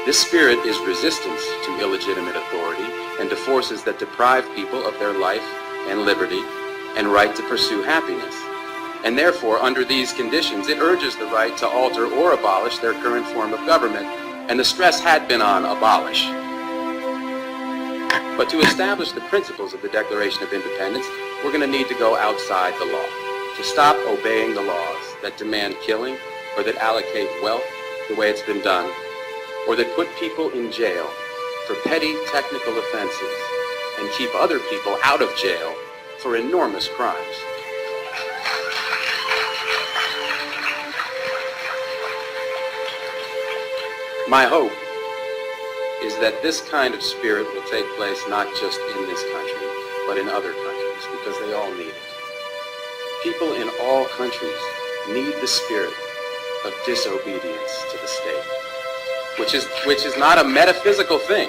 This spirit is resistance to illegitimate authority and to forces that deprive people of their life and liberty and right to pursue happiness. And therefore, under these conditions, it urges the right to alter or abolish their current form of government, and the stress had been on abolish. But to establish the principles of the Declaration of Independence, we're going to need to go outside the law, to stop obeying the laws that demand killing or that allocate wealth the way it's been done, or that put people in jail for petty technical offenses and keep other people out of jail for enormous crimes. My hope is that this kind of spirit will take place not just in this country, but in other countries, because they all need it. People in all countries need the spirit of disobedience to the state, which is not a metaphysical thing,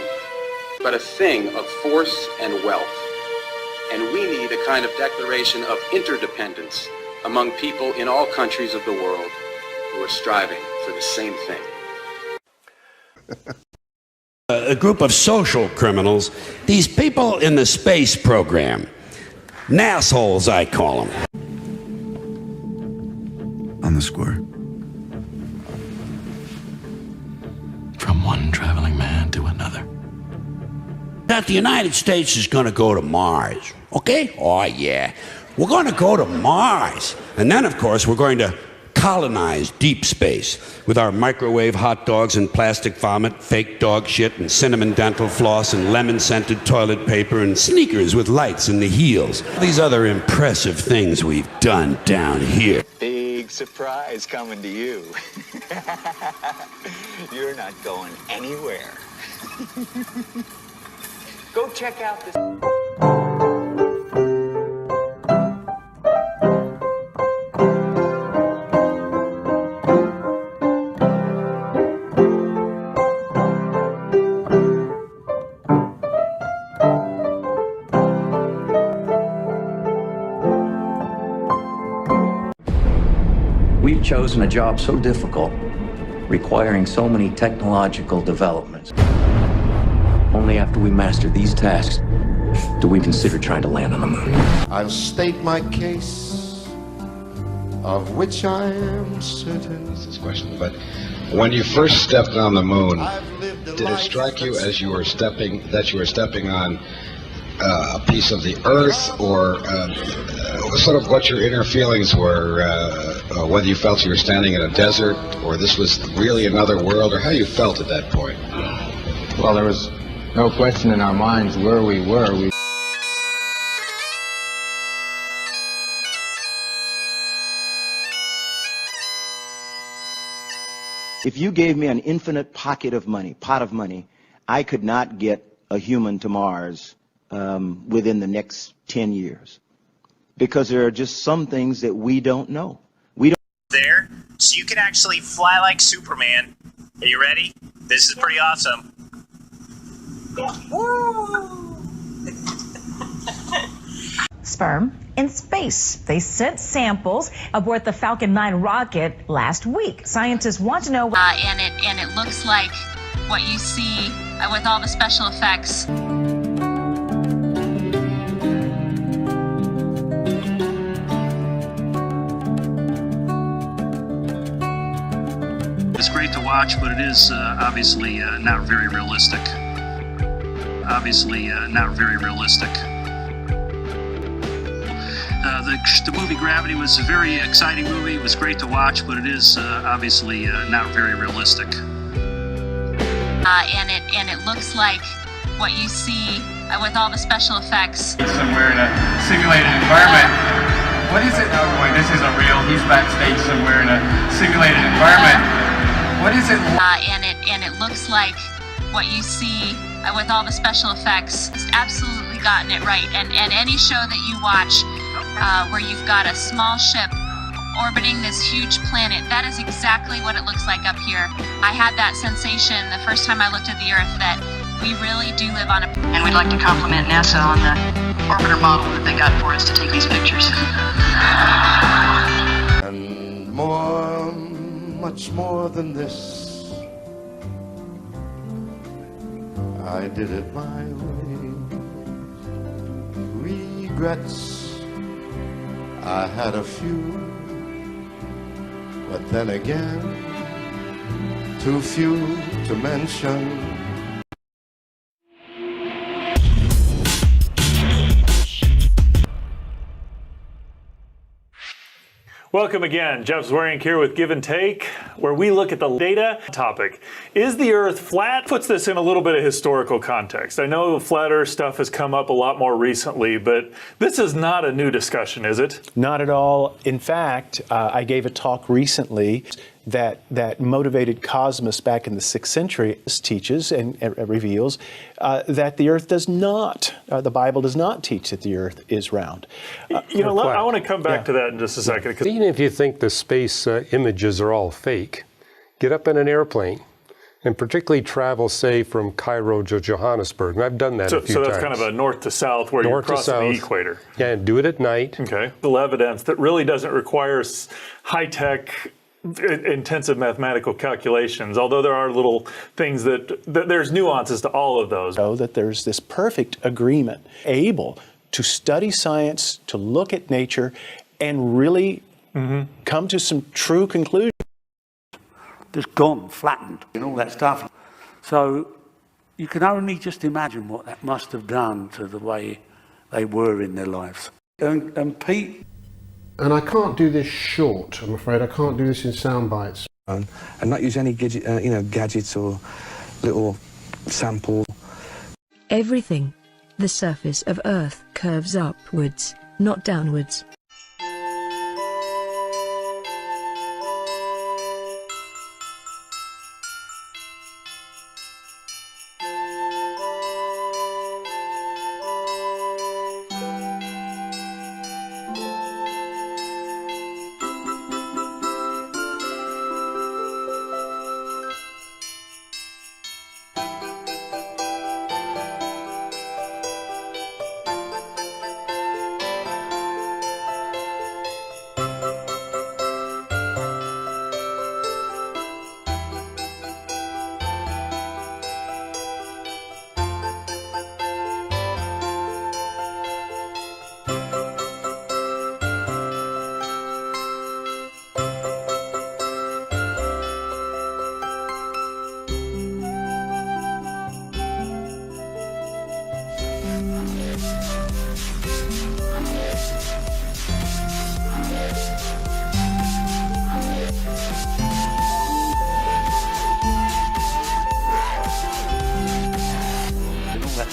but a thing of force and wealth. And we need a kind of declaration of interdependence among people in all countries of the world who are striving for the same thing. A group of social criminals, these people in the space program, nassholes I call them. On the square. From one traveling man to another. That the United States is going to go to Mars, okay? Oh yeah, we're going to go to Mars. And then of course we're going to colonize deep space with our microwave hot dogs and plastic vomit, fake dog shit and cinnamon dental floss and lemon-scented toilet paper and sneakers with lights in the heels. These other impressive things we've done down here. Big surprise coming to you. You're not going anywhere. Go check out this... chosen a job so difficult, requiring so many technological developments. Only after we master these tasks do we consider trying to land on the moon. I'll state my case, of which I am certain. This question, but when you first stepped on the moon, did it strike you as you were stepping on a piece of the Earth, or sort of what your inner feelings were, whether you felt you were standing in a desert, or this was really another world, or how you felt at that point? Well, there was no question in our minds where we were. If you gave me an infinite pot of money, I could not get a human to Mars within the next 10 years. Because there are just some things that we don't know. We don't there, so you can actually fly like Superman. Are you ready? This is pretty awesome. Sperm in space. They sent samples aboard the Falcon 9 rocket last week. Scientists want to know and it looks like what you see with all the special effects. It's great to watch, but it is obviously not very realistic. The movie Gravity was a very exciting movie. It was great to watch, but it is obviously not very realistic. And it looks like what you see with all the special effects. Somewhere in a simulated environment. What is it? Oh boy, this isn't real. He's backstage somewhere in a simulated environment. What is it? And it looks like what you see with all the special effects. It's absolutely gotten it right. And any show that you watch where you've got a small ship orbiting this huge planet, that is exactly what it looks like up here. I had that sensation the first time I looked at the Earth that we really do live on a... And we'd like to compliment NASA on the orbiter model that they got for us to take these pictures. And more, much more than this, I did it my way. Regrets, I had a few, but then again, too few to mention. Welcome again. Jeff Zwarian here with Give and Take, where we look at the data topic. Is the Earth flat? Puts this in a little bit of historical context. I know flat Earth stuff has come up a lot more recently, but this is not a new discussion, is it? Not at all. In fact, I gave a talk recently that motivated cosmos back in the 6th century teaches and reveals that the Earth does not, the Bible does not teach that the Earth is round. I want to come back to that in just a second. Even if you think the space images are all fake, get up in an airplane and particularly travel, say, from Cairo to Johannesburg. And I've done that a few times. So that's kind of a north to south where you're crossing the equator. Yeah, and do it at night. Okay. The evidence that really doesn't require high-tech intensive mathematical calculations, although there are little things that there's nuances to all of those. So that there's this perfect agreement, able to study science, to look at nature, and really come to some true conclusions. Just gone, flattened, and all that stuff. So you can only just imagine what that must have done to the way they were in their lives. And Pete... And I can't do this short, I'm afraid. I can't do this in sound bites. And not use any gadgets or little sample. Everything, the surface of Earth curves upwards, not downwards.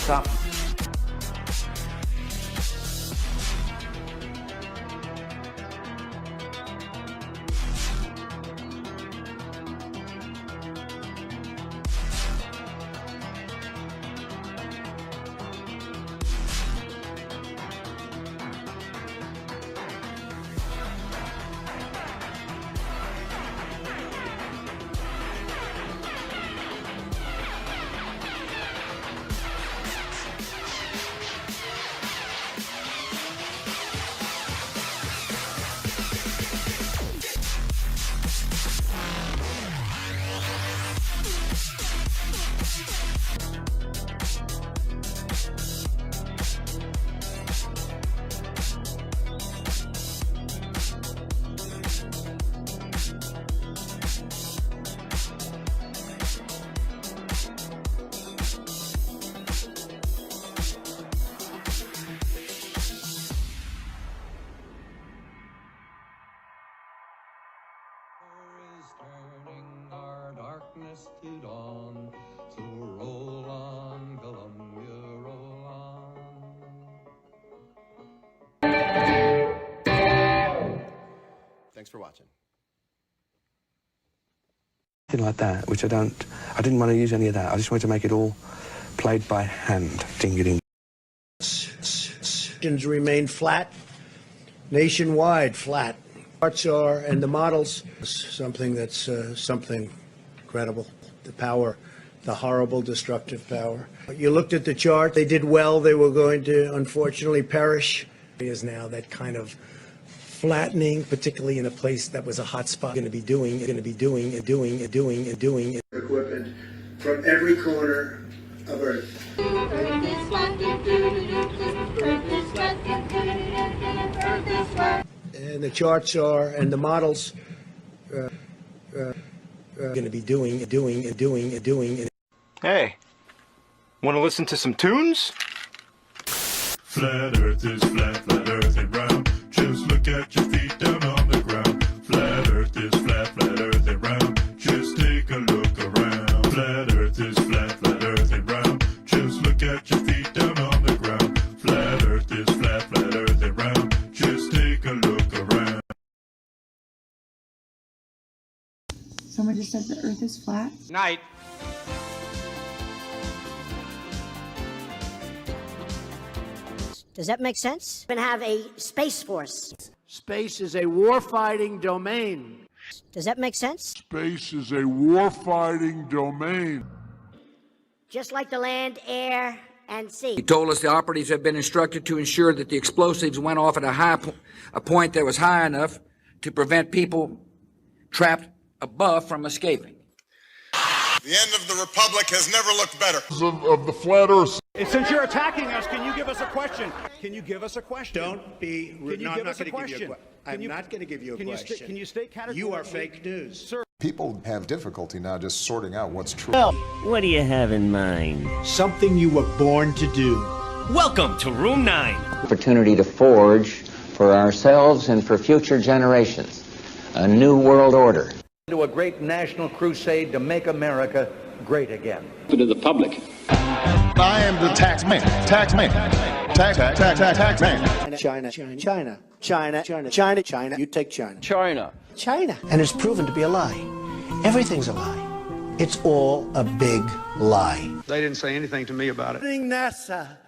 stuff. To dawn, so roll on, Columbia, roll on. Thanks for watching. Like that, which I didn't want to use any of that. I just wanted to make it all played by hand. Ding-a-ding. Remain flat, nationwide flat. Parts are, and the models, something that's something incredible. The power, the horrible, destructive power. You looked at the chart, they did well, they were going to unfortunately perish. It is now that kind of flattening, particularly in a place that was a hot spot. Going to be doing equipment from every corner of Earth. And the charts are, and the models going to be doing. Hey, want to listen to some tunes? Flat Earth is flat, flat Earth ain't round. Just look at your feet down on the ground. Flat Earth is flat, flat Earth ain't round. Just take a look around. Flat Earth is flat, flat Earth ain't round. Just look at your feet down on the ground. Flat Earth is flat, flat Earth ain't round. Just take a look around. Someone just said the Earth is flat? Night. Does that make sense? We're going to have a space force. Space is a warfighting domain. Does that make sense? Space is a warfighting domain. Just like the land, air, and sea. He told us the operatives had been instructed to ensure that the explosives went off at a point that was high enough to prevent people trapped above from escaping. The end of the Republic has never looked better. Of the flat Earth. Since you're attacking us, can you give us a question? Can you give us a question? Don't be rude. Can you give us a question? I'm not going to give you a question. Can you state categorically? You are fake news. Sir. People have difficulty now just sorting out what's true. Well, what do you have in mind? Something you were born to do. Welcome to Room 9. Opportunity to forge for ourselves and for future generations a new world order. To a great national crusade to make America great again. To the public. I am the tax man. Tax man. Tax man. China. You take China. China. And it's proven to be a lie. Everything's a lie. It's all a big lie. They didn't say anything to me about it. Bring NASA.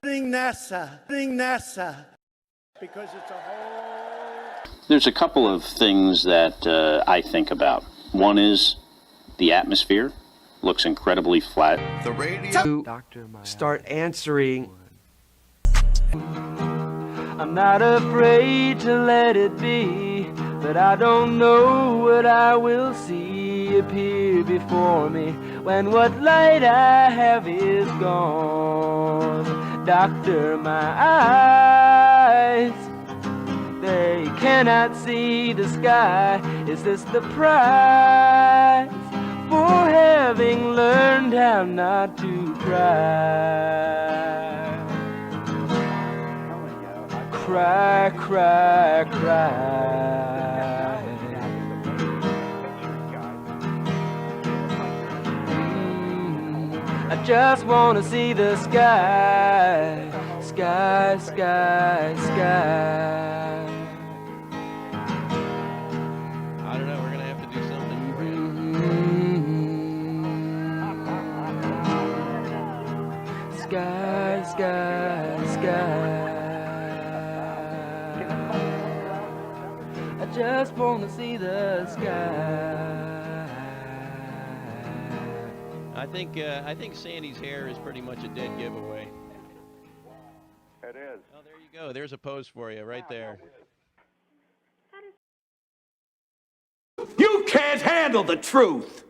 Because it's a whole... There's a couple of things that I think about. One is the atmosphere looks incredibly flat. The radio. Start answering. I'm not afraid to let it be, but I don't know what I will see appear before me when what light I have is gone. Doctor, my eyes, they cannot see the sky. Is this the price for having learned how not to cry? Cry, cry, cry. I just wanna see the sky, sky, sky, sky. I don't know, we're gonna have to do something for Sky, sky, sky. I just wanna see the sky. I think Sandy's hair is pretty much a dead giveaway. It is. Oh, there you go. There's a pose for you right there. You can't handle the truth!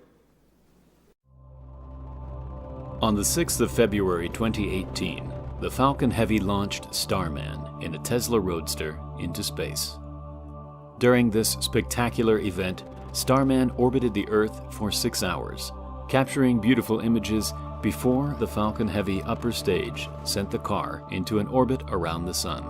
On the 6th of February 2018, the Falcon Heavy launched Starman in a Tesla Roadster into space. During this spectacular event, Starman orbited the Earth for 6 hours, capturing beautiful images before the Falcon Heavy upper stage sent the car into an orbit around the Sun.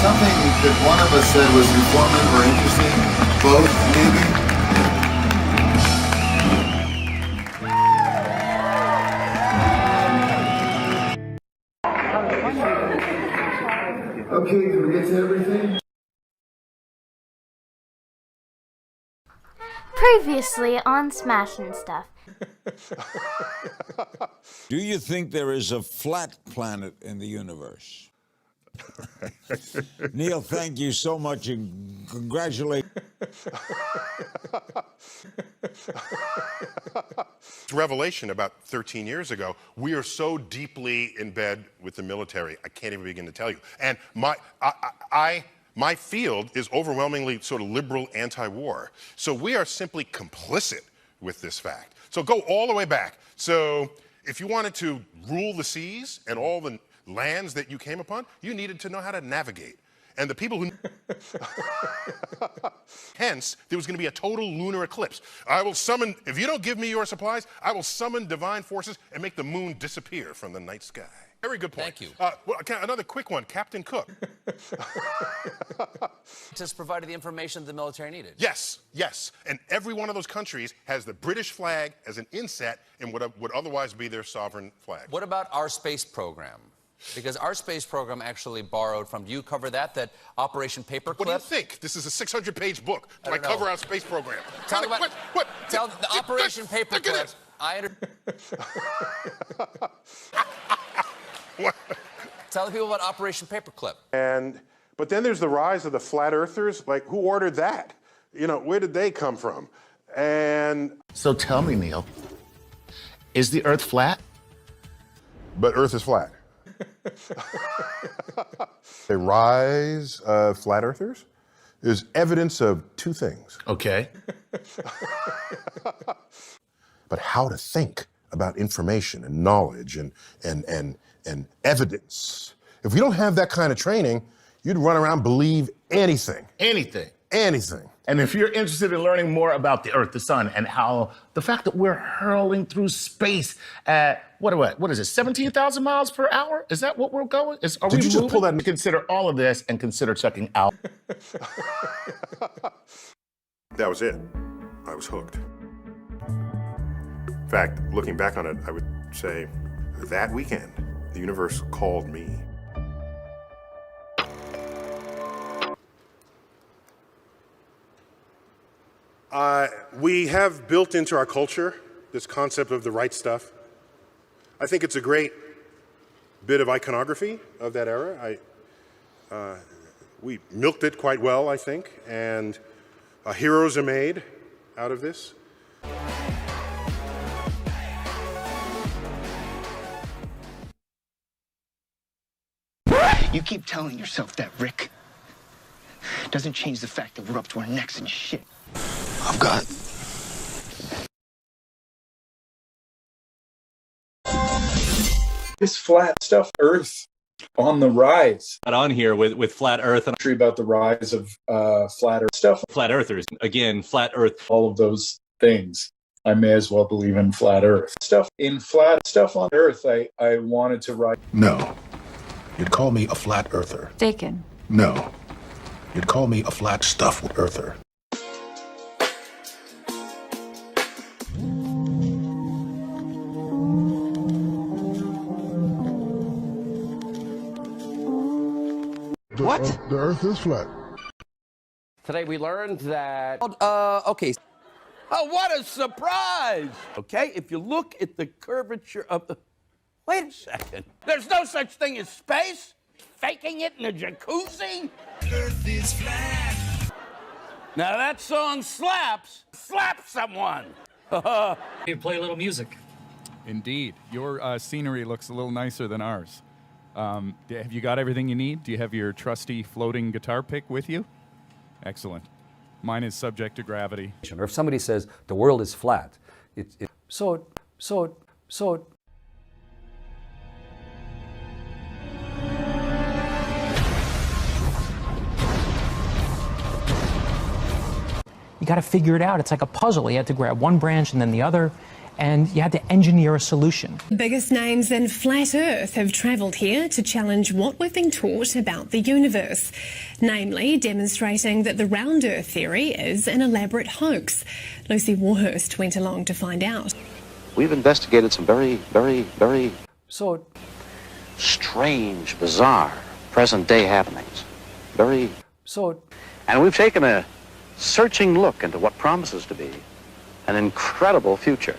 Something that one of us said was informative or interesting, both maybe? Okay, did we get to everything? Previously on Smashin' Stuff. Do you think there is a flat planet in the universe? Neil, thank you so much and congratulations. Revelation about 13 years ago, we are so deeply in bed with the military, I can't even begin to tell you. And my field is overwhelmingly sort of liberal anti-war. So we are simply complicit with this fact. So go all the way back. So if you wanted to rule the seas and all the lands that you came upon, you needed to know how to navigate. And the people who... Hence, there was going to be a total lunar eclipse. I will summon, if you don't give me your supplies, I will summon divine forces and make the moon disappear from the night sky. Very good point. Thank you. Another quick one, Captain Cook. Just provided the information the military needed. Yes, yes. And every one of those countries has the British flag as an inset in what would otherwise be their sovereign flag. What about our space program? Because our space program actually borrowed from, do you cover that Operation Paperclip? What do you think? This is a 600-page book. Do I cover our space program? Tell the Operation Paperclip. Tell the people about Operation Paperclip. But then there's the rise of the flat earthers. Like, who ordered that? You know, where did they come from? So tell me, Neil, is the Earth flat? But Earth is flat. The rise of flat earthers is evidence of two things. Okay. But how to think about information and knowledge and evidence. If we don't have that kind of training, you'd run around believe anything. Anything. Anything. And if you're interested in learning more about the Earth, the sun, and how the fact that we're hurling through space at, what is it, 17,000 miles per hour? Is that what we're going? Did you just pull that? Consider all of this and consider checking out. That was it. I was hooked. In fact, looking back on it, I would say that weekend, the universe called me. We have built into our culture this concept of the right stuff. I think it's a great bit of iconography of that era. We milked it quite well, I think, and heroes are made out of this. You keep telling yourself that, Rick. Doesn't change the fact that we're up to our necks in shit. I've got... This flat stuff, Earth on the rise. On here with Flat Earth and about the rise of flat Earth stuff. Flat Earthers. Again, Flat Earth. All of those things. I may as well believe in flat Earth. Stuff in flat stuff on Earth, I wanted to write. No. You'd call me a flat earther. Taken. No. You'd call me a flat stuff earther. What? The Earth is flat. Today we learned that... Okay. Oh, what a surprise! Okay, if you look at the curvature of the... Wait a second. There's no such thing as space? Faking it in a jacuzzi? Earth is flat. Now that song slaps. Slap someone. You play a little music. Indeed. Your scenery looks a little nicer than ours. Have you got everything you need? Do you have your trusty floating guitar pick with you? Excellent. Mine is subject to gravity. Or if somebody says the world is flat, so. You got to figure it out. It's like a puzzle. You had to grab one branch and then the other, and you had to engineer a solution. Biggest names in flat Earth have travelled here to challenge what we've been taught about the universe, namely demonstrating that the round Earth theory is an elaborate hoax. Lucy Warhurst went along to find out. We've investigated some very strange, bizarre, present-day happenings. And we've taken a searching look into what promises to be an incredible future.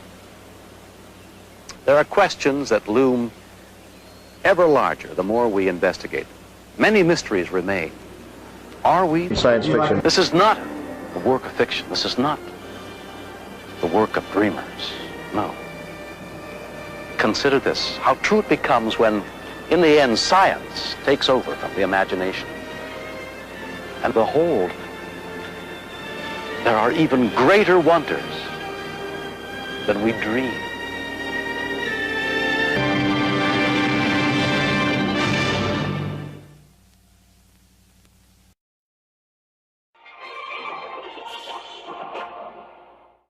There are questions that loom ever larger the more we investigate. Many mysteries remain. Are we science fiction? This is not the work of fiction. This is not the work of dreamers. No. Consider this, how true it becomes when, in the end, science takes over from the imagination. And behold, there are even greater wonders than we dream.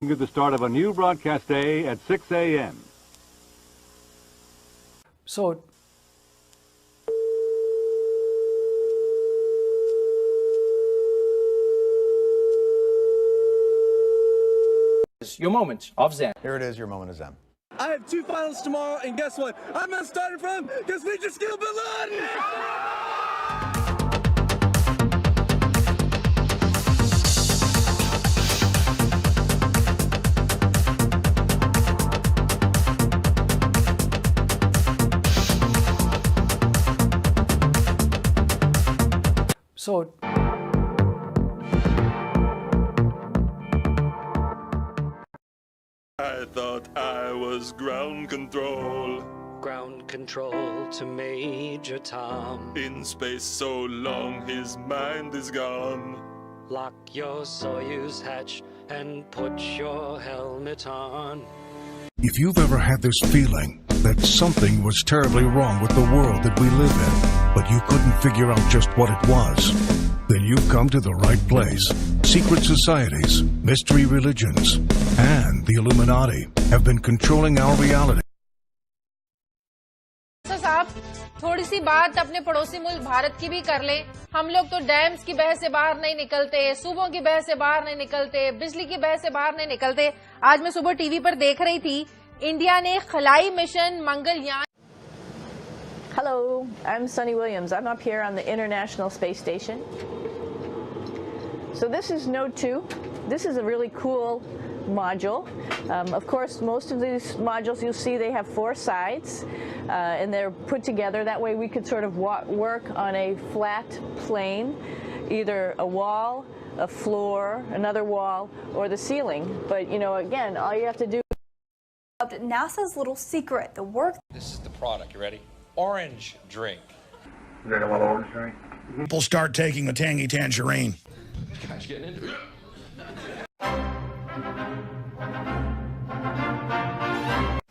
At the start of a new broadcast day at 6 a.m. Your moment of Zen. Here it is, your moment of Zen. I have 2 finals tomorrow, and guess what? I'm not starting from because we just killed Bin Laden! So I thought I was ground control. Ground control to Major Tom. In space so long, his mind is gone. Lock your Soyuz hatch and put your helmet on. If you've ever had this feeling that something was terribly wrong with the world that we live in, but you couldn't figure out just what it was, then you've come to the right place. Secret societies, mystery religions, and the Illuminati have been controlling our reality. साहब थोड़ी सी बात अपने पड़ोसी मुल्क भारत की भी कर लें। हम लोग तो डैम्स की बहस से बाहर नहीं निकलते, सूबों की बहस से बाहर नहीं निकलते, बिजली की बहस से बाहर नहीं निकलते। आज मैं सुबह टीवी पर देख रही थी, इंडिया ने खलाई mission Mangalyaan. Hello, I'm Sunny Williams. I'm up here on the International Space Station. So this is Node 2. This is a really cool module. Of course, most of these modules you'll see they have 4 sides, and they're put together. That way we could sort of work on a flat plane, either a wall, a floor, another wall, or the ceiling. But, you know, again, all you have to do... NASA's little secret, the work... This is the product. You ready? Orange drink. You ready to want orange drink? People start taking the tangy tangerine. Guys getting into it.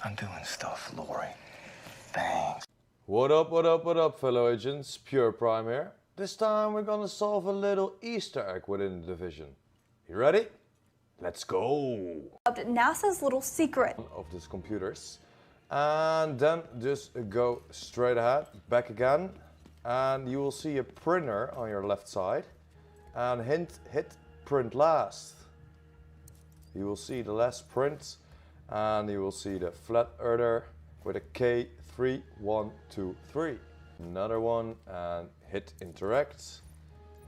I'm doing stuff, Lori. Thanks. What up, fellow agents? Pure Prime here. This time we're gonna solve a little Easter egg within the division. You ready? Let's go! NASA's little secret. Of these computers. And then just go straight ahead, back again. And you will see a printer on your left side. And hit print last. You will see the last print. And you will see the Flat Earther with a K3123. Another one and hit interact.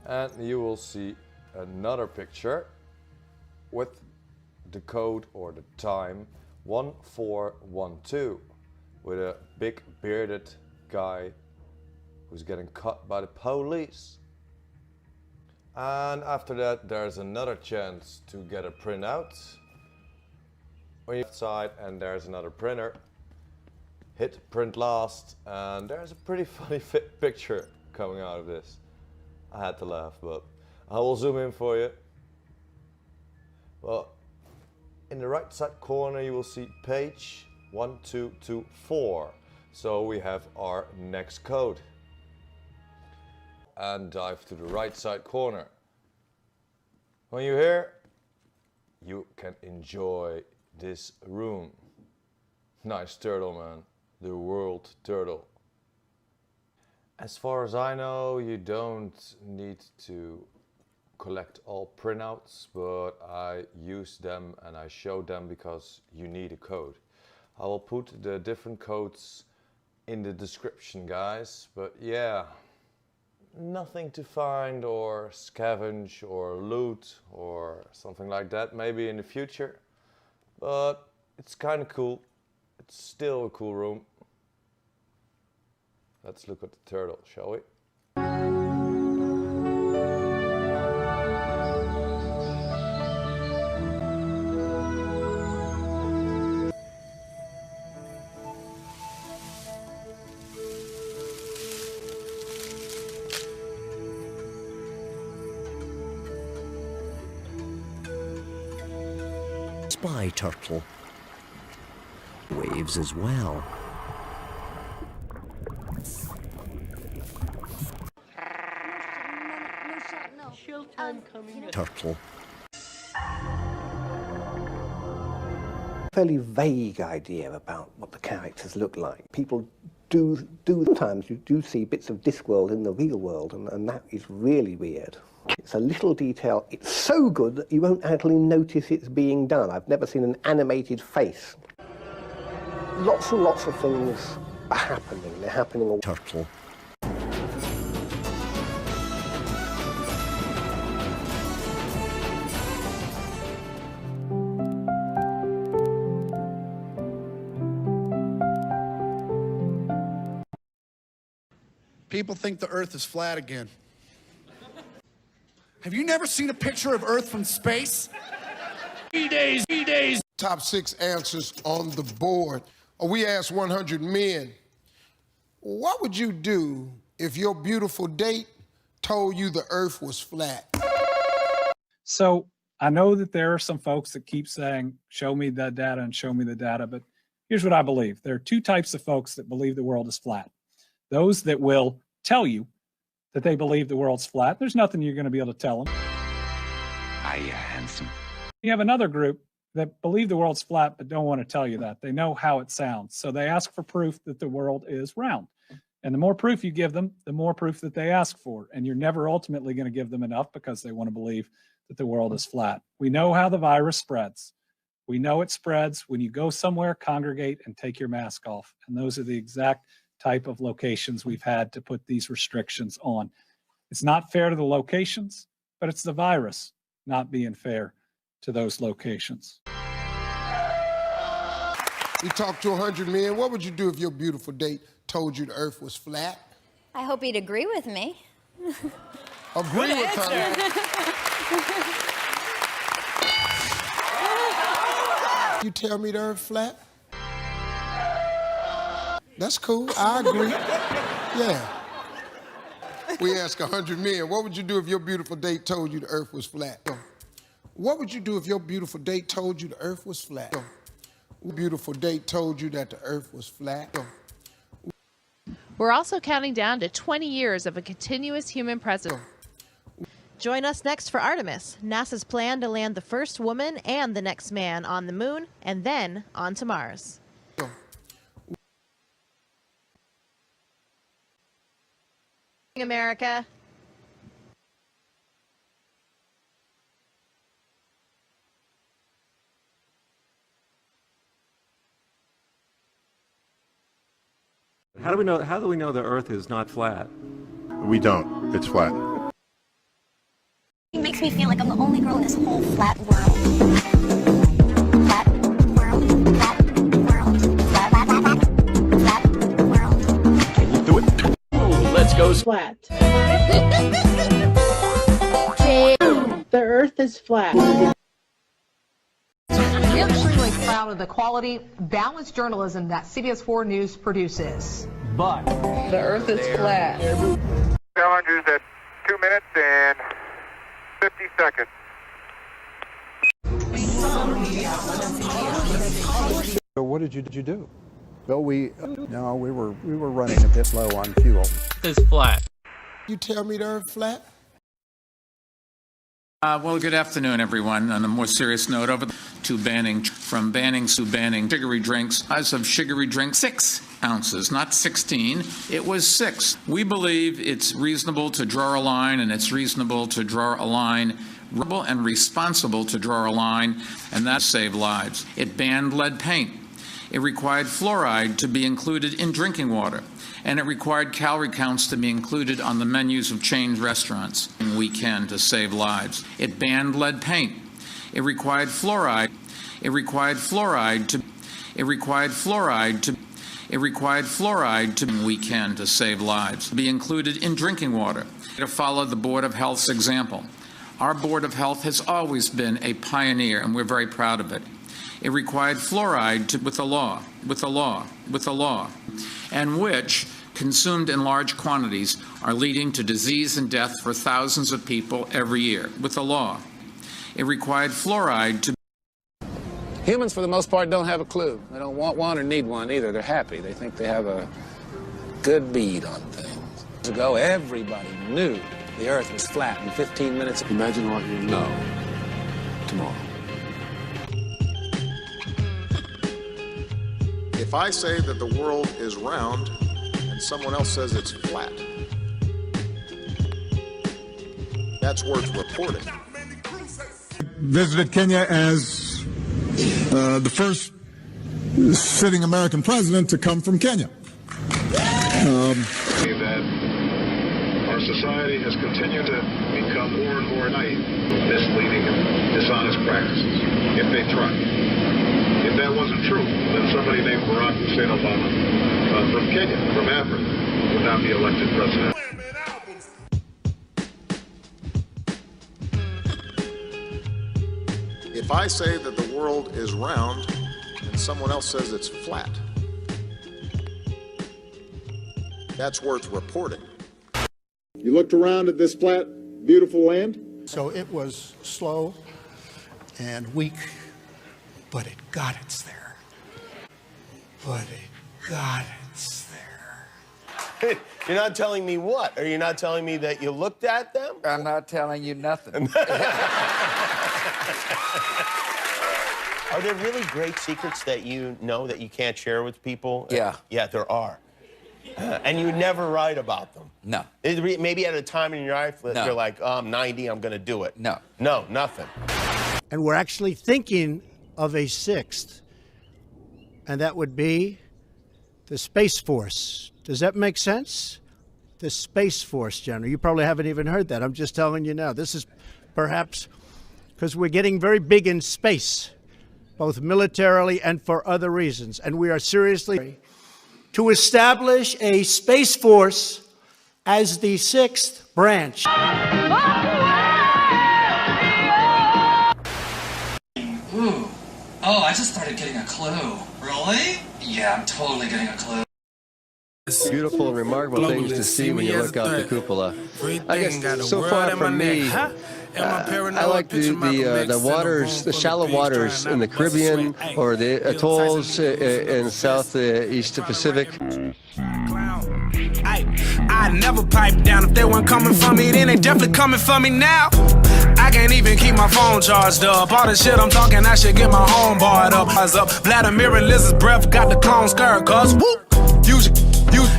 And you will see another picture with the code or the time 1412 with a big bearded guy who's getting caught by the police. And after that there's another chance to get a printout. On your side and there's another printer. Hit print last and there's a pretty funny picture coming out of this. I had to laugh, but I will zoom in for you. Well, in the right side corner you will see page 1224. So we have our next code. And dive to the right side corner. When you're here, you can enjoy this room. Nice turtle, man. The world turtle. As far as I know, you don't need to collect all printouts, but I use them and I show them because you need a code. I will put the different codes in the description, guys, but yeah, nothing to find or scavenge or loot or something like that, maybe in the future, but it's kind of cool. It's still a cool room. Let's look at the turtle, shall we? Spy turtle. Waves as well. Turtle. Fairly vague idea about what the characters look like. People sometimes you do see bits of Discworld in the real world, and that is really weird. It's a little detail. It's so good that you won't actually notice it's being done. I've never seen an animated face. Lots and lots of things are happening. They're happening all... Turtle. People think the Earth is flat again. Have you never seen a picture of Earth from space? E-days. Top 6 answers on the board. We asked 100 men, what would you do if your beautiful date told you the Earth was flat? So I know that there are some folks that keep saying, show me the data and show me the data, but here's what I believe. There are two types of folks that believe the world is flat. Those that will tell you that they believe the world's flat. There's nothing you're going to be able to tell them. Are you handsome? You have another group that believe the world's flat but don't want to tell you that. They know how it sounds. So they ask for proof that the world is round. And the more proof you give them, the more proof that they ask for. And you're never ultimately going to give them enough because they want to believe that the world is flat. We know how the virus spreads. We know it spreads when you go somewhere, congregate, and take your mask off. And those are the exact type of locations we've had to put these restrictions on. It's not fair to the locations, but it's the virus not being fair to those locations. We talked to 100 men. What would you do if your beautiful date told you the Earth was flat? I hope he'd agree with me. Agree with her? You tell me the Earth flat? That's cool. I agree. Yeah. We asked 100 men, what would you do if your beautiful date told you the Earth was flat? What would you do if your beautiful date told you the Earth was flat? Beautiful date told you that the Earth was flat. We're also counting down to 20 years of a continuous human presence. Join us next for Artemis, NASA's plan to land the first woman and the next man on the moon and then on to Mars. America. How do we know the Earth is not flat? We don't. It's flat. It makes me feel like I'm the only girl in this whole flat world. Flat world, flat world, flat world. Can you do it? Let's go flat. The Earth is flat. We're extremely proud of the quality, balanced journalism that CBS 4 News produces. But the Earth is flat. Challengers at 2 minutes and 50 seconds. So what did you do? Well, we were running a bit low on fuel. It's flat. You tell me the Earth flat? Well, good afternoon, everyone. On a more serious note, banning sugary drinks. As of sugary drinks, 6 ounces, not 16. It was 6. We believe it's reasonable to draw a line, and it's reasonable to draw a line, and responsible to draw a line, and that saved lives. It banned lead paint. It required fluoride to be included in drinking water, and it required calorie counts to be included on the menus of chain restaurants. And we can to save lives. It banned lead paint. It required fluoride. It required fluoride to. It required fluoride to. It required fluoride to. We can to save lives. Be included in drinking water. To follow the Board of Health's example. Our Board of Health has always been a pioneer, and we're very proud of it. It required fluoride to, with the law, and which, consumed in large quantities, are leading to disease and death for thousands of people every year, with the law. It required fluoride to. Humans, for the most part, don't have a clue. They don't want one or need one either. They're happy. They think they have a good bead on things. Years ago, everybody knew the Earth was flat in 15 minutes. Imagine what you know tomorrow. If I say that the world is round and someone else says it's flat, that's worth reporting. Visited Kenya as the first sitting American president to come from Kenya. That our society has continued to become more and more naive, misleading and dishonest practices, if they try. If that wasn't true, then somebody named Barack Hussein Obama from Kenya, from Africa, would not be elected president. I say that the world is round and someone else says it's flat, that's worth reporting. You looked around at this flat, beautiful land? So it was slow and weak, but it got its there. You're not telling me what? Are you not telling me that you looked at them? I'm not telling you nothing. Are there really great secrets that you know that you can't share with people? Yeah. Yeah, there are. And you never write about them? No. Maybe at a time in your life that No. you're like, oh, I'm 90, I'm going to do it. No. No, nothing. And we're actually thinking of a sixth, and that would be the Space Force. Does that make sense? The Space Force, General. You probably haven't even heard that. I'm just telling you now. This is perhaps because we're getting very big in space, both militarily and for other reasons. And we are seriously to establish a Space Force as the sixth branch. Ooh. Oh, I just started getting a clue. Really? Yeah, I'm totally getting a clue. Beautiful and remarkable things to see when you look out the cupola. I guess so far from me, I like the waters, the shallow waters in the Caribbean or the atolls in Southeast Pacific. I never pipe down. If they weren't coming for me, then they definitely coming for me now. I can't even keep my phone charged up. All the shit I'm talking, I should get my home barred up. Vladimir and Liz's breath got the clone skirt, cuz whoop.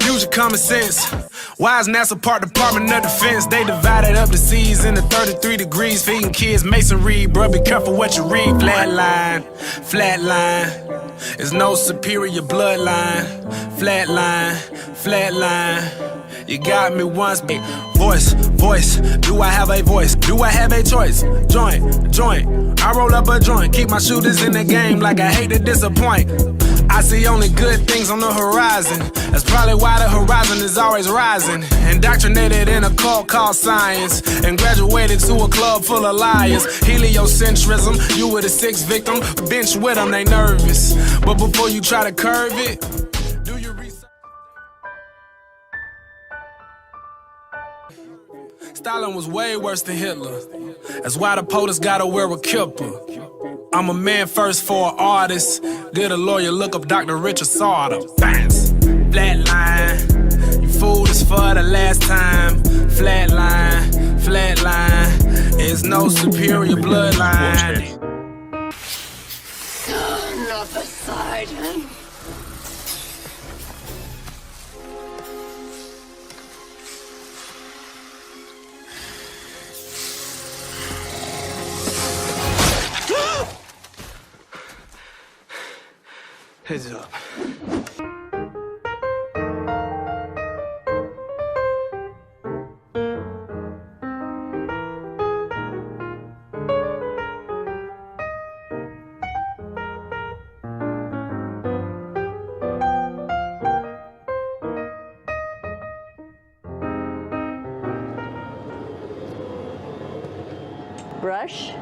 Use your common sense. Why is NASA part Department of Defense? They divided up the seas into 33 degrees, feeding kids masonry. Bruh, be careful what you read. Flatline, flatline. There's no superior bloodline. Flatline, flatline. You got me once, voice. Do I have a voice? Do I have a choice? Joint. I roll up a joint, keep my shooters in the game like I hate to disappoint. I see only good things on the horizon. That's probably why the horizon is always rising. Indoctrinated in a cult called science, and graduated to a club full of liars. Heliocentrism, you were the sixth victim. Bench with them, they nervous. But before you try to curve it, do your research. Stalin was way worse than Hitler. That's why the POTUS gotta wear a kipper. I'm a man first for an artist. Get a lawyer, look up Dr. Richard Sauter. Bounce. Flatline. You fooled us for the last time. Flatline. There's no superior bloodline. Son of a sergeant. Heads up. Brush.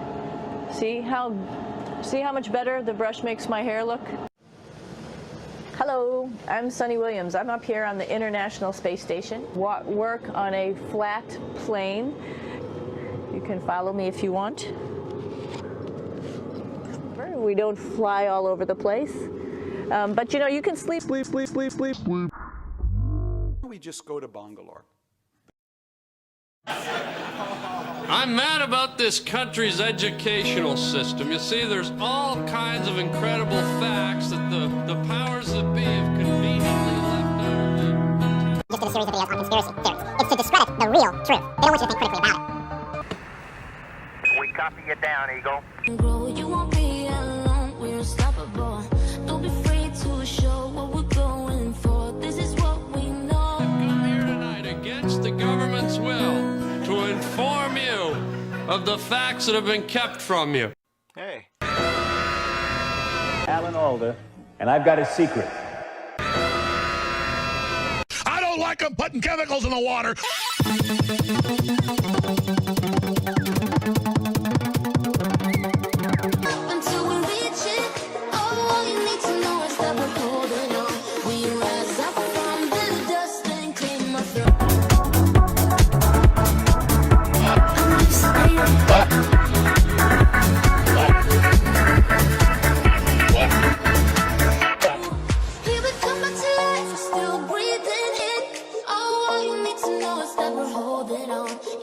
See how much better the brush makes my hair look? Hello, I'm Sunny Williams. I'm up here on the International Space Station. Work on a flat plane. You can follow me if you want. We don't fly all over the place. But you know, you can sleep. We just go to Bangalore. I'm mad about this country's educational system. You see, there's all kinds of incredible facts that the powers that be have conveniently left out. Just did a series of videos on conspiracy theories. It's to discredit the real truth. They don't want you to think critically about it. We copy you down, Eagle. You won't be alone, we're unstoppable. Don't be afraid to show what we're going for. This is what we know. I've come here tonight against the government's will to inform you of the facts that have been kept from you. Hey. Alan Alda, and I've got a secret. I don't like them putting chemicals in the water.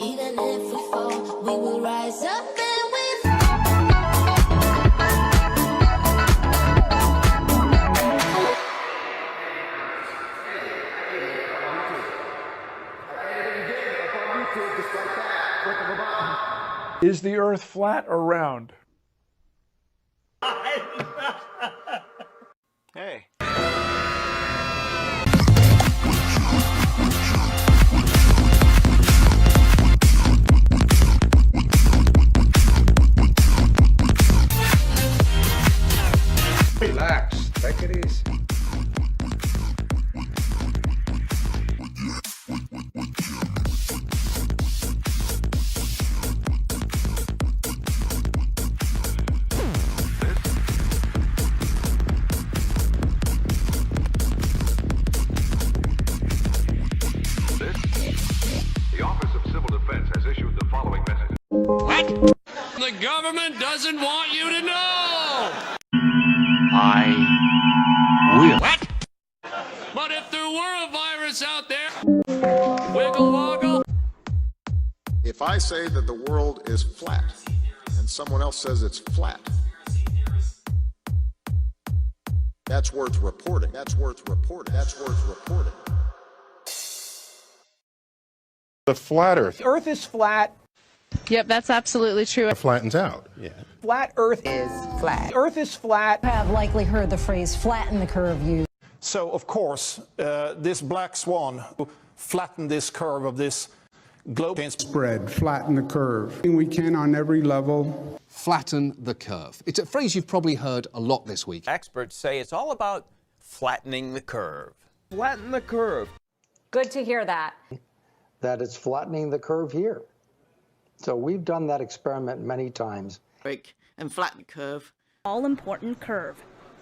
Even if we fall, we will rise up and we Is the Earth flat or round? Hey. Relax. Take it easy. The Office of Civil Defense has issued the following message. What? The government doesn't want you to know. I will. What? But if there were a virus out there, wiggle woggle. If I say that the world is flat and someone else says it's flat, that's worth reporting. That's worth reporting. That's worth reporting. The flat Earth. Earth is flat. Yep, that's absolutely true. It flattens out. Yeah. Flat Earth is flat. Earth is flat. Have likely heard the phrase flatten the curve used. So, of course, this black swan flattened this curve of this globe. Spread, flatten the curve. We can on every level. Flatten the curve. It's a phrase you've probably heard a lot this week. Experts say it's all about flattening the curve. Flatten the curve. Good to hear that. That it's flattening the curve here. So we've done that experiment many times. Break and flatten the curve. All-important curve.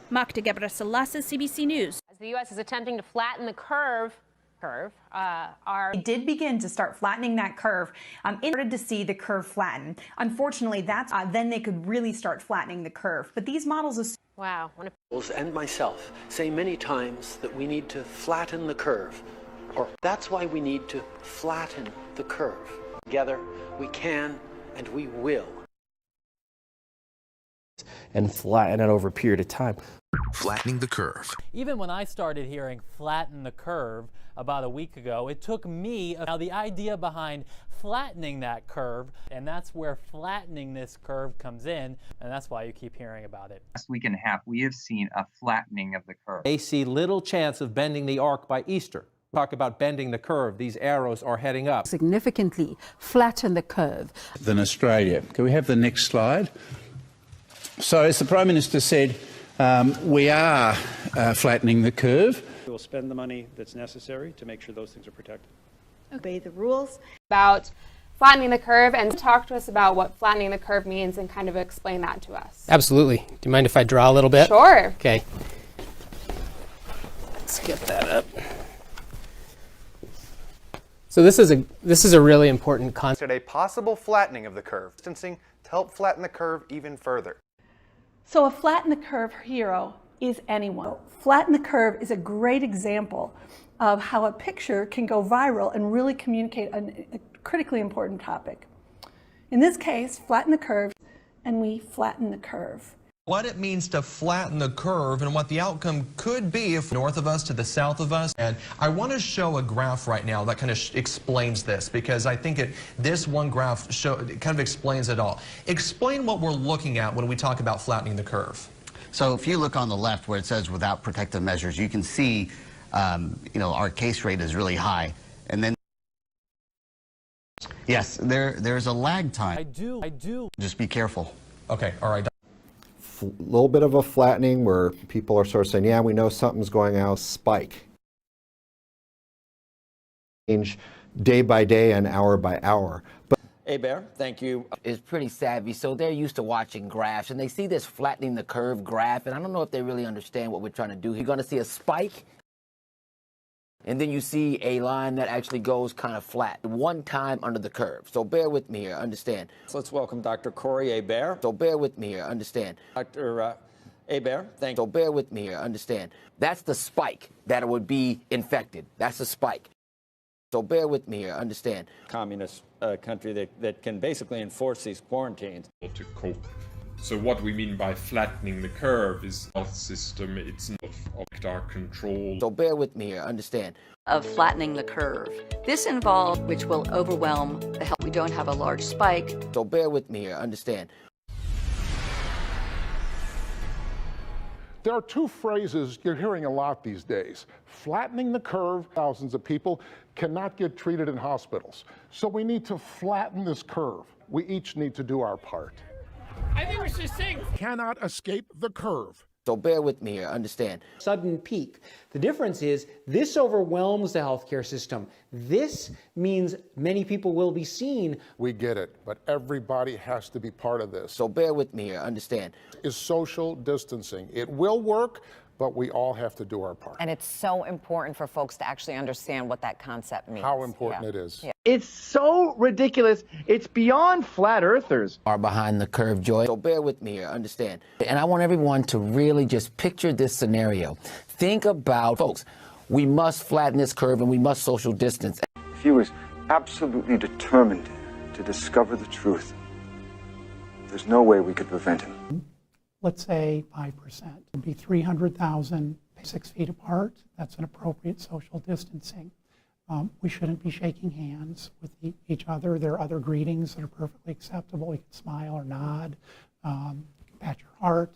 Magda Gebrselassie, CBC News. As the U.S. is attempting to flatten the curve, They did begin to start flattening that curve. It started to see the curve flatten. Unfortunately, then they could really start flattening the curve. But these models wow. And myself say many times that we need to flatten the curve. Or that's why we need to flatten the curve. Together, we can and we will. And flatten it over a period of time. Flattening the curve. Even when I started hearing flatten the curve about a week ago, it took me now the idea behind flattening that curve, and that's where flattening this curve comes in, and that's why you keep hearing about it. Last week and a half, we have seen a flattening of the curve. They see little chance of bending the arc by Easter. Talk about bending the curve. These arrows are heading up. Significantly flatten the curve. Than Australia. Can we have the next slide? So as the Prime Minister said, we are flattening the curve. We will spend the money that's necessary to make sure those things are protected. obey the rules. About flattening the curve, and talk to us about what flattening the curve means and kind of explain that to us. Absolutely. Do you mind if I draw a little bit? Sure. Okay. Let's get that up. So this is a really important concept. A possible flattening of the curve, distancing to help flatten the curve even further. So a flatten the curve hero is anyone. Flatten the curve is a great example of how a picture can go viral and really communicate a critically important topic. In this case, flatten the curve, and we flatten the curve. What it means to flatten the curve and what the outcome could be if north of us to the south of us. And I want to show a graph right now that kind of explains this, because I think this one graph kind of explains it all. Explain what we're looking at when we talk about flattening the curve. So if you look on the left where it says without protective measures, you can see our case rate is really high. And then yes, there's a lag time. I do. Just be careful. Okay, all right. A little bit of a flattening where people are sort of saying, yeah, we know something's going on. Spike. Change day by day and hour by hour. But Hey, Bear, thank you. It's pretty savvy, so they're used to watching graphs, and they see this flattening the curve graph, and I don't know if they really understand what we're trying to do. You're going to see a spike, and then you see a line that actually goes kind of flat, one time under the curve. So bear with me here, understand. So let's welcome Dr. Corey A. Bear. So bear with me here, understand. Dr. A. Bear, thank you. So bear with me here, understand. That's the spike that would be infected. That's the spike. So bear with me here, understand. Communist country that can basically enforce these quarantines. To cope. So what we mean by flattening the curve is health system, it's not of our control. So bear with me here, understand. Of flattening the curve. This involves, which will overwhelm the health. We don't have a large spike. So bear with me here, understand. There are two phrases you're hearing a lot these days. Flattening the curve. Thousands of people cannot get treated in hospitals. So we need to flatten this curve. We each need to do our part. I think we should sing. Cannot escape the curve. So bear with me here, understand. Sudden peak. The difference is this overwhelms the healthcare system. This means many people will be seen. We get it, but everybody has to be part of this. So bear with me here, understand. Is social distancing. It will work, but we all have to do our part. And it's so important for folks to actually understand what that concept means. How important it is. Yeah. It's so ridiculous. It's beyond flat earthers. Are behind the curve, Joy. So bear with me here, understand. And I want everyone to really just picture this scenario. Think about, folks, we must flatten this curve and we must social distance. If he was absolutely determined to discover the truth, there's no way we could prevent him. Let's say 5%. It'd be 300,000, 6 feet apart. That's an appropriate social distancing. We shouldn't be shaking hands with each other. There are other greetings that are perfectly acceptable. We can smile or nod, pat your heart,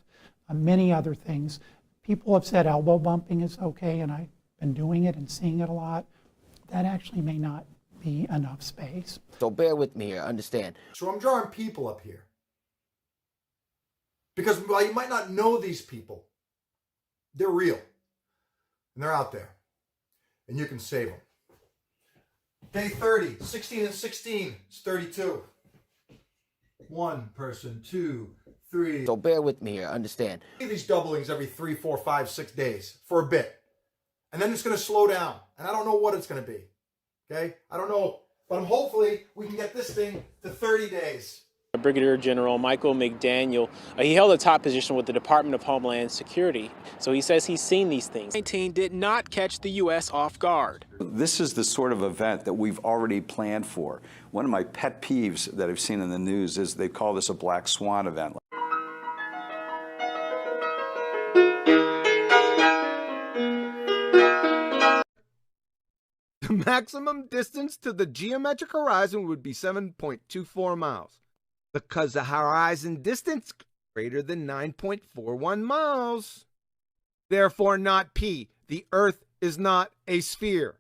many other things. People have said elbow bumping is okay, and I've been doing it and seeing it a lot. That actually may not be enough space. So bear with me here, understand. So I'm drawing people up here. Because while you might not know these people, they're real. And they're out there. And you can save them. Day 30, 16 and 16 is 32. One person, 2, 3. So bear with me here, understand. These doublings every 3, 4, 5, 6 days for a bit. And then it's going to slow down. And I don't know what it's going to be. Okay? I don't know. But hopefully we can get this thing to 30 days. Brigadier General Michael McDaniel, he held a top position with the Department of Homeland Security. So he says he's seen these things. 19 did not catch the U.S. off guard. This is the sort of event that we've already planned for. One of my pet peeves that I've seen in the news is they call this a black swan event. The maximum distance to the geometric horizon would be 7.24 miles. Because the horizon distance is greater than 9.41 miles. Therefore not P. The Earth is not a sphere.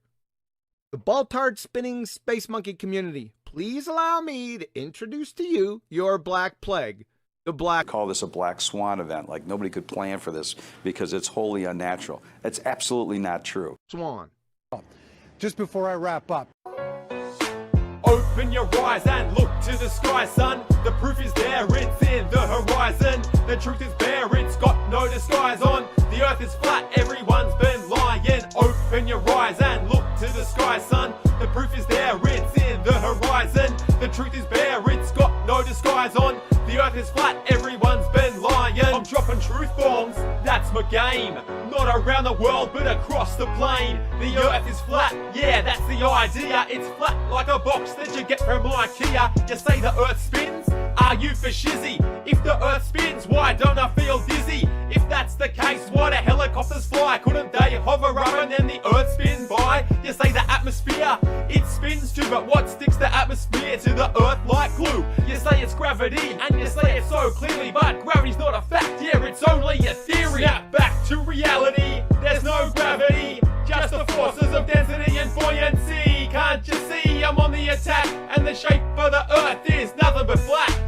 The Baltard spinning space monkey community, please allow me to introduce to you your Black Plague. The black. Call this a black swan event, like nobody could plan for this because it's wholly unnatural. It's absolutely not true. Swan. Just before I wrap up. Open your eyes and look to the sky, son. The proof is there, it's in the horizon. The truth is bare, it's got no disguise on. The earth is flat, everyone's been lying. Open your eyes and look to the sky, son. The proof is there, it's in the horizon. The truth is bare, it's got no disguise on. The earth is flat, everyone's been lying. I'm dropping truth bombs, that's my game. Not around the world, but across the plane. The earth is flat, yeah, that's the idea. It's flat like a box that you get from IKEA. You say the earth spins? Are you for shizzy? If the earth spins, why don't I feel dizzy? If that's the case, why do helicopters fly? Couldn't they hover up and then the earth spin by? You say the atmosphere, it spins too, but what sticks the atmosphere to the earth like glue? You say it's gravity, and you say it so clearly, but gravity's not a fact, yeah, it's only a theory. Snap back to reality, there's no gravity, just the forces of density and buoyancy. Can't you see I'm on the attack, and the shape of the earth is nothing but flat?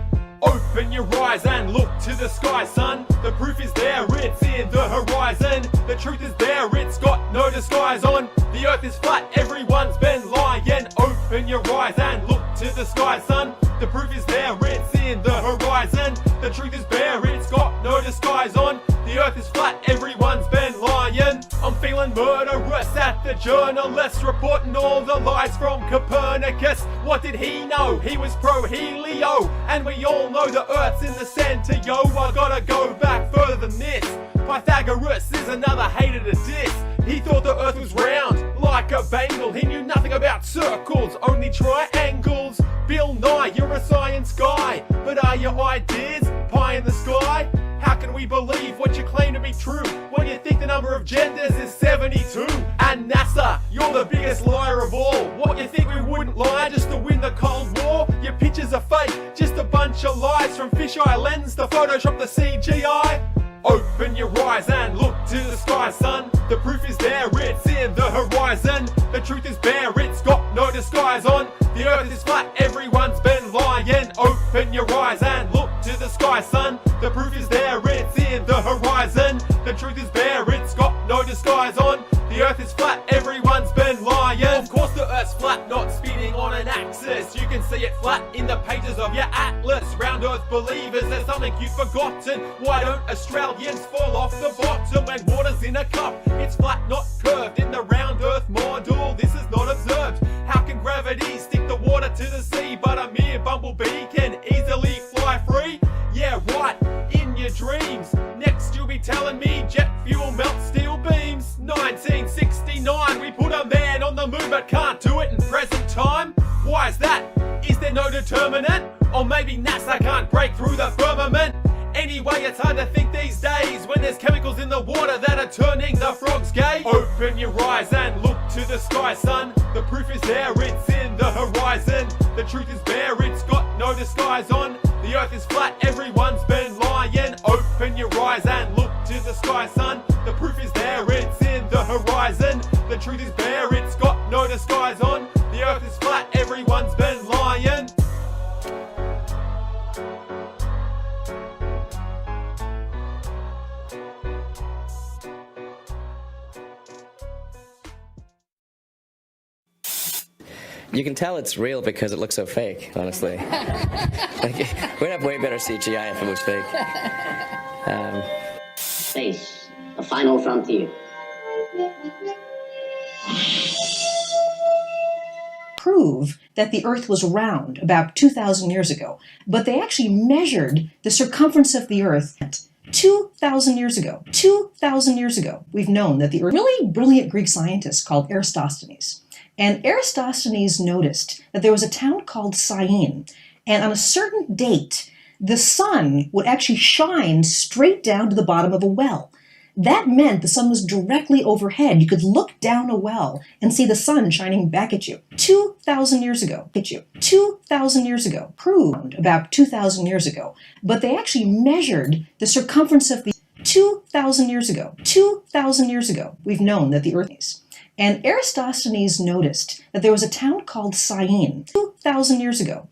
Open your eyes and look to the sky, son. The proof is there, it's in the horizon. The truth is there, it's got no disguise on. The earth is flat, everyone's been lying. Open your eyes and look to the sky, son. The proof is there, it's in the horizon. The truth is bare, it's got no disguise on. The earth is flat, everyone's been lying. I'm feeling murderous at the journalists, reporting all the lies from Copernicus. What did he know? He was pro-helio, and we all know the earth's in the center, yo. I gotta go back further than this. Pythagoras is another hater to diss. He thought the earth was round, like a bangle. He knew nothing about circles, only triangles. Bill Nye, you're a science guy, but are your ideas pie in the sky? How can we believe what you claim to be true when you think the number of genders is 72? And NASA, you're the biggest liar of all. What, you think we wouldn't lie just to win the Cold War? Your pictures are fake, just a bunch of lies, from fisheye lens to Photoshop the CGI. Open your eyes and look to the sky, son. The proof is there, it's in the horizon. The truth is bare, it's got no disguise on. The earth is flat, everyone's been lying. Open your eyes and look to the sky, son. The proof is there, it's in the horizon. The truth is bare, it's got no disguise on. The earth is flat, everyone's been lying. Of course the earth's flat, not spinning on an axis. You can see it flat in the pages of your atlas. Round earth believers, there's something you've forgotten. Why don't Australians fall off the bottom when water's in a cup? It's flat, not curved in the round earth model. This is not observed. How can gravity stick the water to the sea, but a mere bumblebee can easily fly free? Yeah, right, in your dreams. Next you'll be telling me jet fuel melts steel beams. 1969, we put a man on the moon but can't do it in present time. Why is that? Is there no determinant? Or maybe NASA can't break through the firmament? Anyway, it's hard to think these days when there's chemicals in the water that are turning the frogs gay. Open your eyes and look to the sky, son. The proof is there, it's in the horizon. The truth is bare, it's got no disguise on. The earth is flat, everyone's been lying. Open your eyes and look to the sky, son. The proof is there, it's in the horizon. The truth is bare, it's got no disguise on. The earth is flat, everyone's been lying. You can tell it's real because it looks so fake, honestly. Like, we'd have way better CGI if it was fake. Space, the final frontier. Prove that the Earth was round about 2,000 years ago, but they actually measured the circumference of the Earth 2,000 years ago. 2,000 years ago, we've known that the Earth. Really brilliant Greek scientist called Eratosthenes. And Eratosthenes noticed that there was a town called Syene, and on a certain date, the sun would actually shine straight down to the bottom of a well. That meant the sun was directly overhead. You could look down a well and see the sun shining back at you. 2,000 years ago, 2,000 years ago, proved about 2,000 years ago, but they actually measured the circumference of the 2,000 years ago. 2,000 years ago, we've known that the Earth is. And Eratosthenes noticed that there was a town called Syene 2,000 years ago.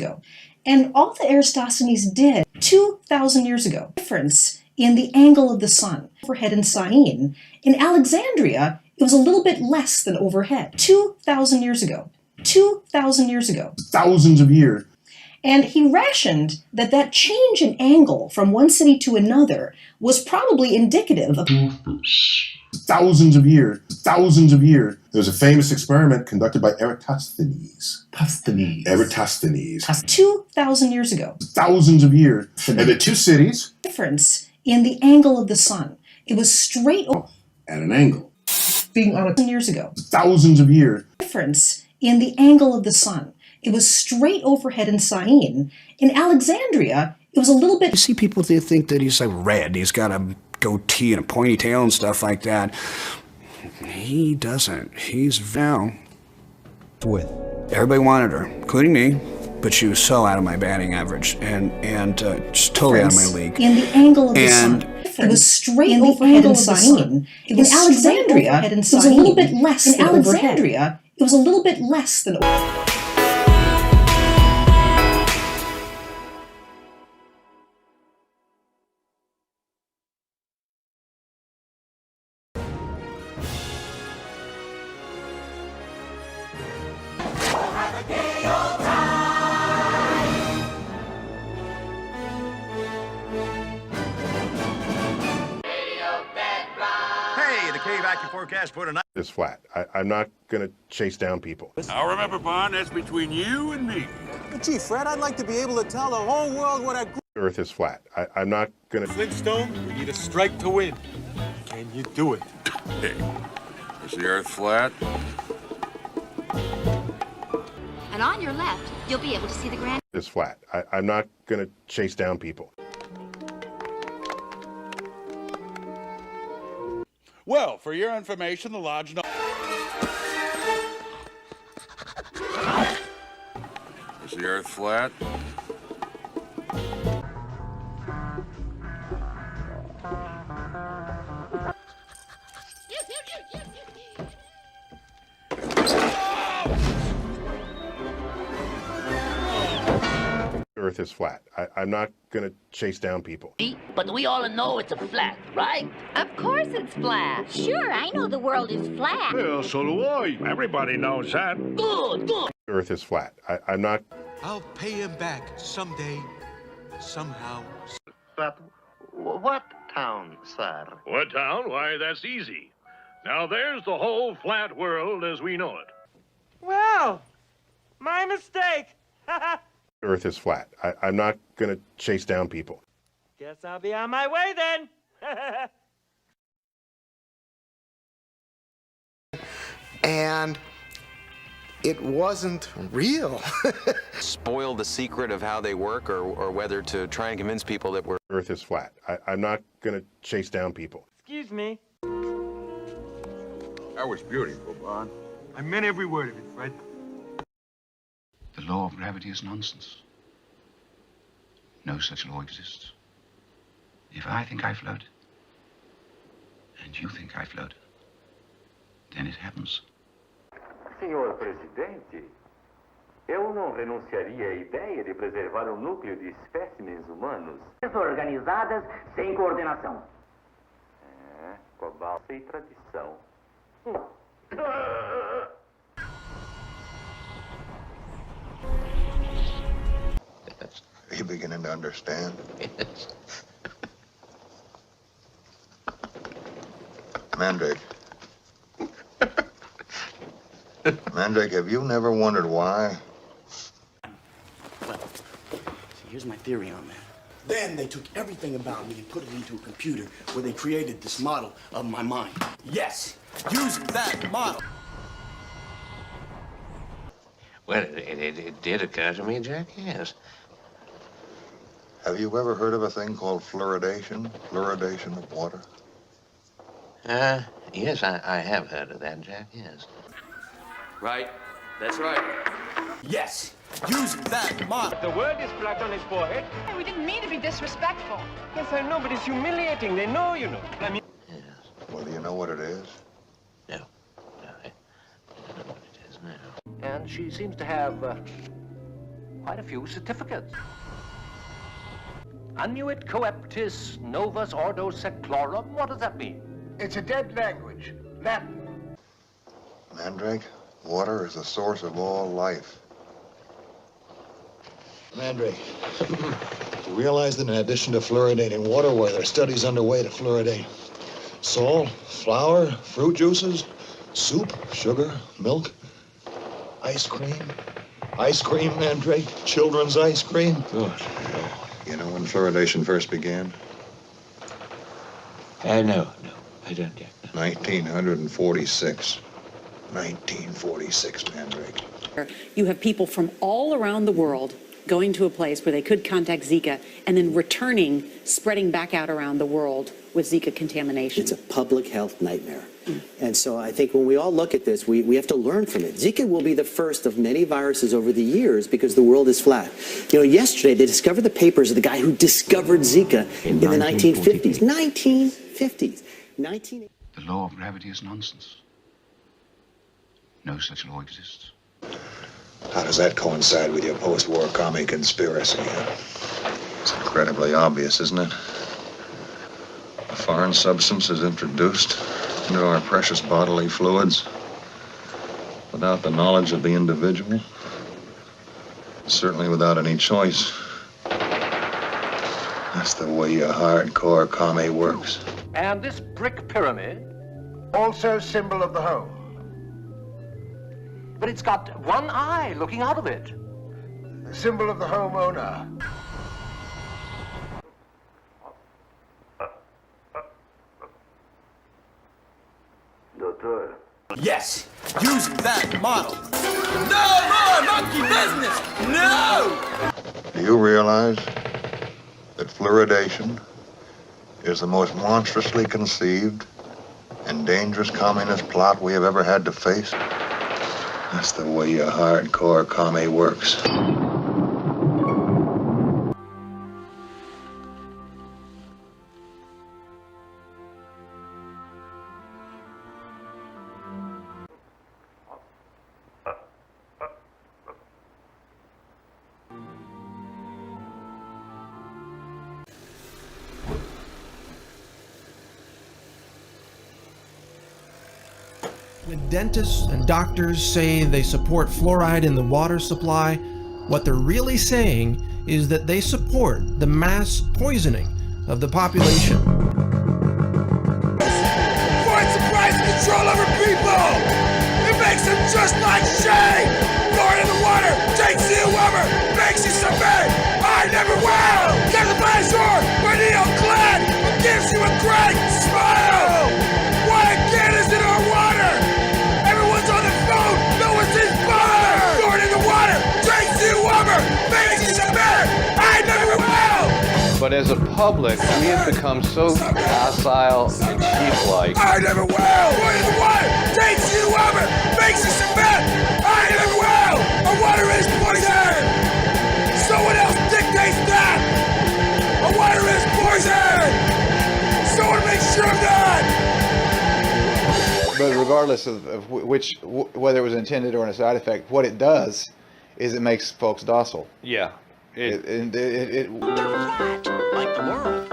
And all that Eratosthenes did 2,000 years ago, difference in the angle of the sun. Overhead in Syene. In Alexandria, it was a little bit less than overhead. 2,000 years ago. 2,000 years ago. Thousands of years. And he rationed that that change in angle from one city to another was probably indicative of thousands of years. Thousands of years. There was a famous experiment conducted by Eratosthenes. Eratosthenes. 2,000 years ago. Thousands of years. And the two cities. Difference in the angle of the sun. It was straight at an angle. Being on years ago. Thousands of years. Difference in the angle of the sun. It was straight overhead in Syene. In Alexandria, it was a little bit. You see people they think that he's like red. He's got a goatee and a ponytail and stuff like that. He doesn't. He's now with. Everybody wanted her, including me, but she was so out of my batting average and just totally out of my league. In the angle of the sun. It was straight overhead in Syene. In Alexandria, it was a little bit less than Alexandria. It was a little bit less than. For tonight is flat. I'm not going to chase down people. Now remember, Bond, that's between you and me. But gee, Fred, I'd like to be able to tell the whole world what I grew. Earth is flat. I'm not going to. Flintstone, we need a strike to win. Can you do it? Hey, is the Earth flat? And on your left, you'll be able to see the grand... It's flat. I'm not going to chase down people. Well, for your information, the lodge... Is the Earth flat? Earth is flat. I'm not going to chase down people. But we all know it's a flat, right? Of course it's flat. Sure, I know the world is flat. Well, so do I. Everybody knows that. Good, good. Earth is flat. I'm not... I'll pay him back someday, somehow. But what town, sir? What town? Why, that's easy. Now, there's the whole flat world as we know it. Well, my mistake. Earth is flat. I'm not going to chase down people. Guess I'll be on my way then. And it wasn't real. Spoil the secret of how they work, or whether to try and convince people that we're... Earth is flat. I'm not going to chase down people. Excuse me. That was beautiful, Bond. I meant every word of it, Fred. The law of gravity is nonsense. No such law exists. If I think I float, and you think I float, then it happens. Senhor Presidente, eu não renunciaria à ideia de preservar o núcleo de espécimes humanos Organizadas sem coordenação. cobalto e tradição. Are you beginning to understand? Mandrake. Mandrake, have you never wondered why? Well, see, here's my theory on that. Then they took everything about me and put it into a computer where they created this model of my mind. Yes, using that model. Well, it did occur to me, Jack, yes. Have you ever heard of a thing called fluoridation? Fluoridation of water? Yes, I have heard of that, Jack, yes. Right, that's right. Yes, using that model. The word is flat on his forehead. We didn't mean to be disrespectful. Yes, I know, but it's humiliating. They know, you know. I mean... Yes. Well, do you know what it is? No. No, I don't know what it is now. And she seems to have quite a few certificates. Annuit coeptis novus ordo seclorum. What does that mean? It's a dead language. Latin. Mandrake, water is the source of all life. Mandrake, you realize that in addition to fluoridating water, where there are studies underway to fluoridate salt, flour, fruit juices, soup, sugar, milk, ice cream, Mandrake, children's ice cream. Good. You know when fluoridation first began? No, I don't get that. 1946. 1946, Mandrake. You have people from all around the world going to a place where they could contact Zika and then returning, spreading back out around the world with Zika contamination. It's a public health nightmare. And so I think when we all look at this, we have to learn from it. Zika will be the first of many viruses over the years because the world is flat. You know, yesterday they discovered the papers of the guy who discovered Zika in the 1950s. 1950s. The law of gravity is nonsense. No such law exists. How does that coincide with your post-war commie conspiracy? It's incredibly obvious, isn't it? A foreign substance is introduced into our precious bodily fluids without the knowledge of the individual, certainly without any choice. That's the way a hardcore commie works. And this brick pyramid? Also symbol of the home. But it's got one eye looking out of it. The symbol of the homeowner. Doctor. Yes, using that model. No more, not monkey business! No! Do you realize that fluoridation is the most monstrously conceived and dangerous communist plot we have ever had to face? That's the way a hardcore commie works. When dentists and doctors say they support fluoride in the water supply, what they're really saying is that they support the mass poisoning of the population. White supremacy control over people! It makes them just like shade! Fluoride in the water takes you over, makes you submit! I never will! Get the pleasure! We're neoclad! It gives you a great smile! Why again is it our water? Everyone's on the phone! No one's in fire! Fluoride in the water takes you over, makes you submit! I never will! But as a public, we have become so docile and sheep-like. I never will! Fluoride in the water takes you over, makes you submit! I never will! Our water is poison! Someone else dictates that! Our water is poison! Someone makes sure of that! But regardless of whether it was intended or a side effect, what it does is it makes folks docile. Yeah. It Like the world.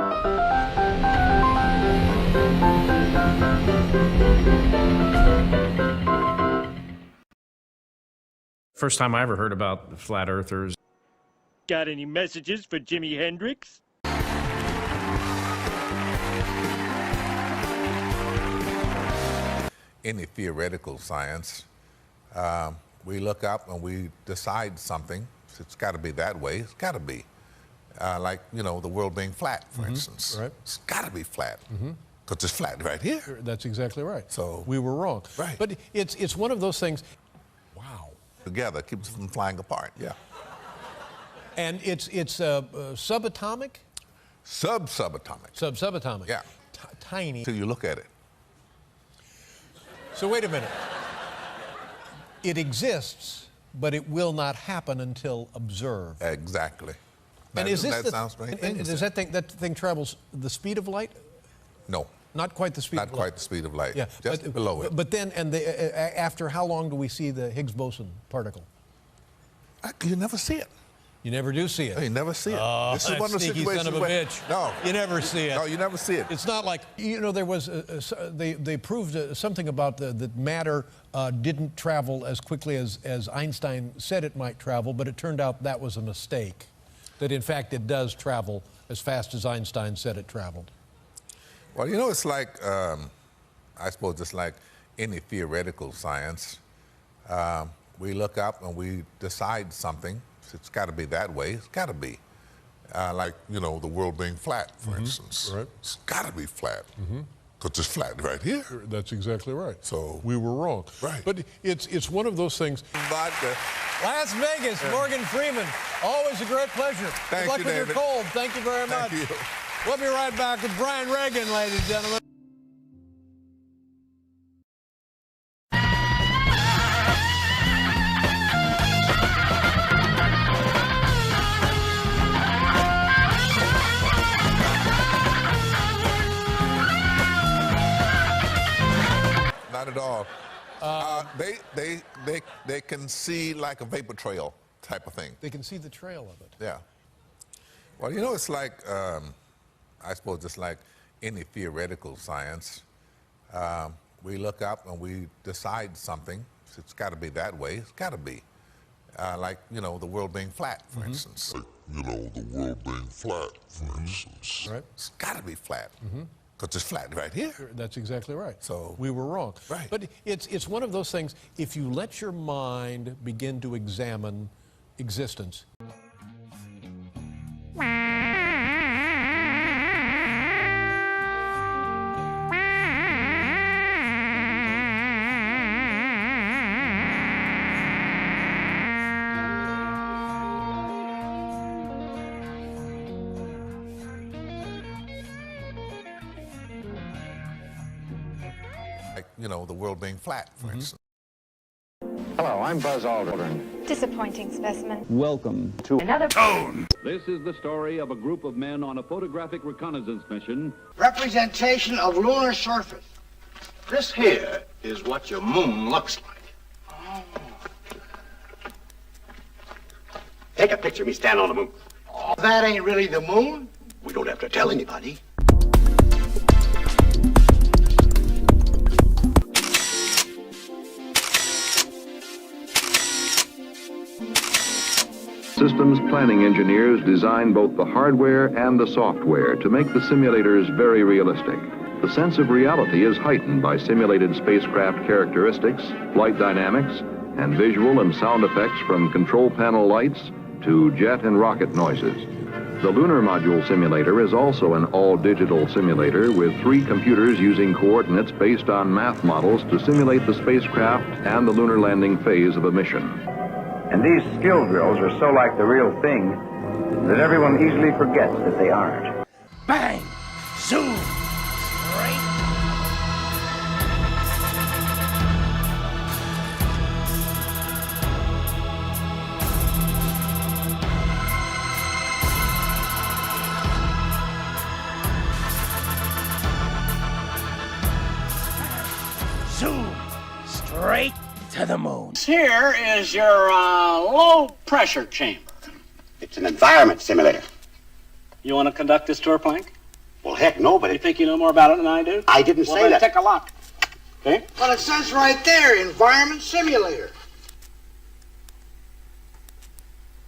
First time I ever heard about the flat earthers. Got any messages for Jimi Hendrix? Any theoretical science, we look up and we decide something. It's got to be that way. It's got to be. Like, you know, the world being flat, for instance. Right. It's got to be flat. Because it's flat right here. That's exactly right. So we were wrong. Right. But it's one of those things. Wow. Together keeps them flying apart. Yeah. And it's subatomic. Subatomic. Subatomic. Yeah. Tiny. Till you look at it. So wait a minute. It exists, but it will not happen until observed. Exactly. And is this that sounds right? And does that thing travels the speed of light? No. Not quite the speed. Not quite the speed of light. Yeah. Just below it. But then, after how long do we see the Higgs boson particle? You never see it. You never do see it. You never see it. Oh, this is one of the sneaky situations son of a where, bitch. No. You never see it. No, you never see it. It's not like, you know, there was, they proved something about that matter didn't travel as quickly as Einstein said it might travel, but it turned out that was a mistake. That in fact it does travel as fast as Einstein said it traveled. Well, you know, it's like, I suppose it's like any theoretical science. We look up and we decide something. It's got to be that way. It's got to be. Like, you know, the world being flat, for instance. Right. It's got to be flat. Because it's flat right here. That's exactly right. So we were wrong. Right. But it's one of those things. Vodka. Las Vegas, Morgan Freeman. Always a great pleasure. Thank Good luck you, with David. your cold. Thank you very much. Thank you. We'll be right back with Brian Reagan, ladies and gentlemen. Not at all. They can see like a vapor trail type of thing. They can see the trail of it. Yeah. Well, you know, it's like, I suppose it's like any theoretical science. We look up and we decide something. It's got to be that way. It's got to be. Like, you know, the world being flat, for instance. Like, you know, the world being flat, for instance. Right. It's got to be flat. Because it's flat right here. That's exactly right. So we were wrong. Right. But it's one of those things, if you let your mind begin to examine existence. Like, you know, the world being flat, for instance. Hello, I'm Buzz Aldrin. Disappointing specimen. Welcome to Another Tone. This is the story of a group of men on a photographic reconnaissance mission. Representation of lunar surface. This here is what your moon looks like. Oh. Take a picture of me standing on the moon. Oh, that ain't really the moon. We don't have to tell anybody. Systems planning engineers design both the hardware and the software to make the simulators very realistic. The sense of reality is heightened by simulated spacecraft characteristics, flight dynamics, and visual and sound effects from control panel lights to jet and rocket noises. The Lunar Module Simulator is also an all-digital simulator with 3 computers using coordinates based on math models to simulate the spacecraft and the lunar landing phase of a mission. And these skill drills are so like the real thing that everyone easily forgets that they aren't. Bang! Zoom! Right? Zoom! Straight to the moon. Here is your low pressure chamber. It's an environment simulator. You want to conduct this tour, Plank? Well, heck no, but You think you know more about it than I do? I didn't Well, say then that. take a look. Okay? Well, it says right there, environment simulator.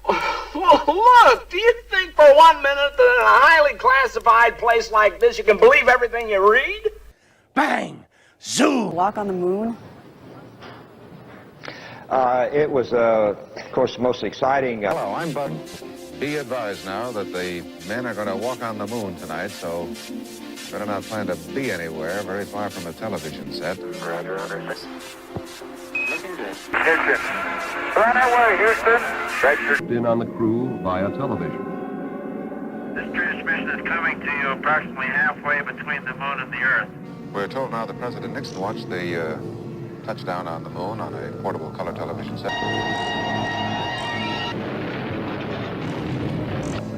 Well, look, do you think for 1 minute that in a highly classified place like this you can believe everything you read? Bang! Zoom! Walk on the moon? It was, of course, most exciting. Hello, I'm Bud. Be advised now that the men are going to walk on the moon tonight, so better not plan to be anywhere very far from a television set. Roger, Looking good. Houston. Right away, Houston. Roger. In on the crew via television. This transmission is coming to you approximately halfway between the moon and the Earth. We're told now that President Nixon watched the touchdown on the moon on a portable color television set.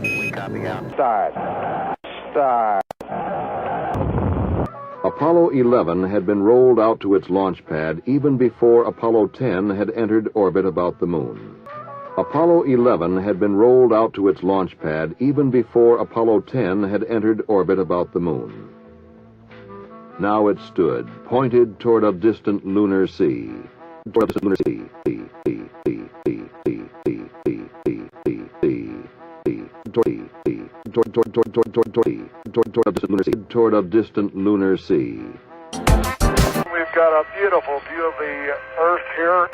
We copy out. Start. Apollo 11 had been rolled out to its launch pad even before Apollo 10 had entered orbit about the moon. Apollo 11 had been rolled out to its launch pad even before Apollo 10 had entered orbit about the moon. Now it stood, pointed toward a distant lunar sea. Toward a distant lunar sea. Toward a distant lunar sea. We've got a beautiful view of the Earth here.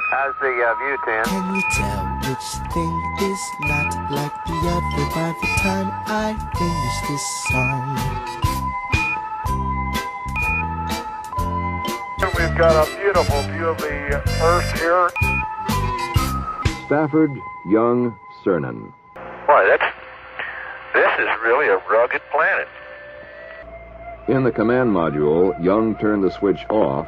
How's the view, Tim? Can you tell which thing is not like the other by the time I finish this song? We've got a beautiful view of the Earth here. Stafford Young Cernan. Boy, this is really a rugged planet. In the command module, Young turned the switch off.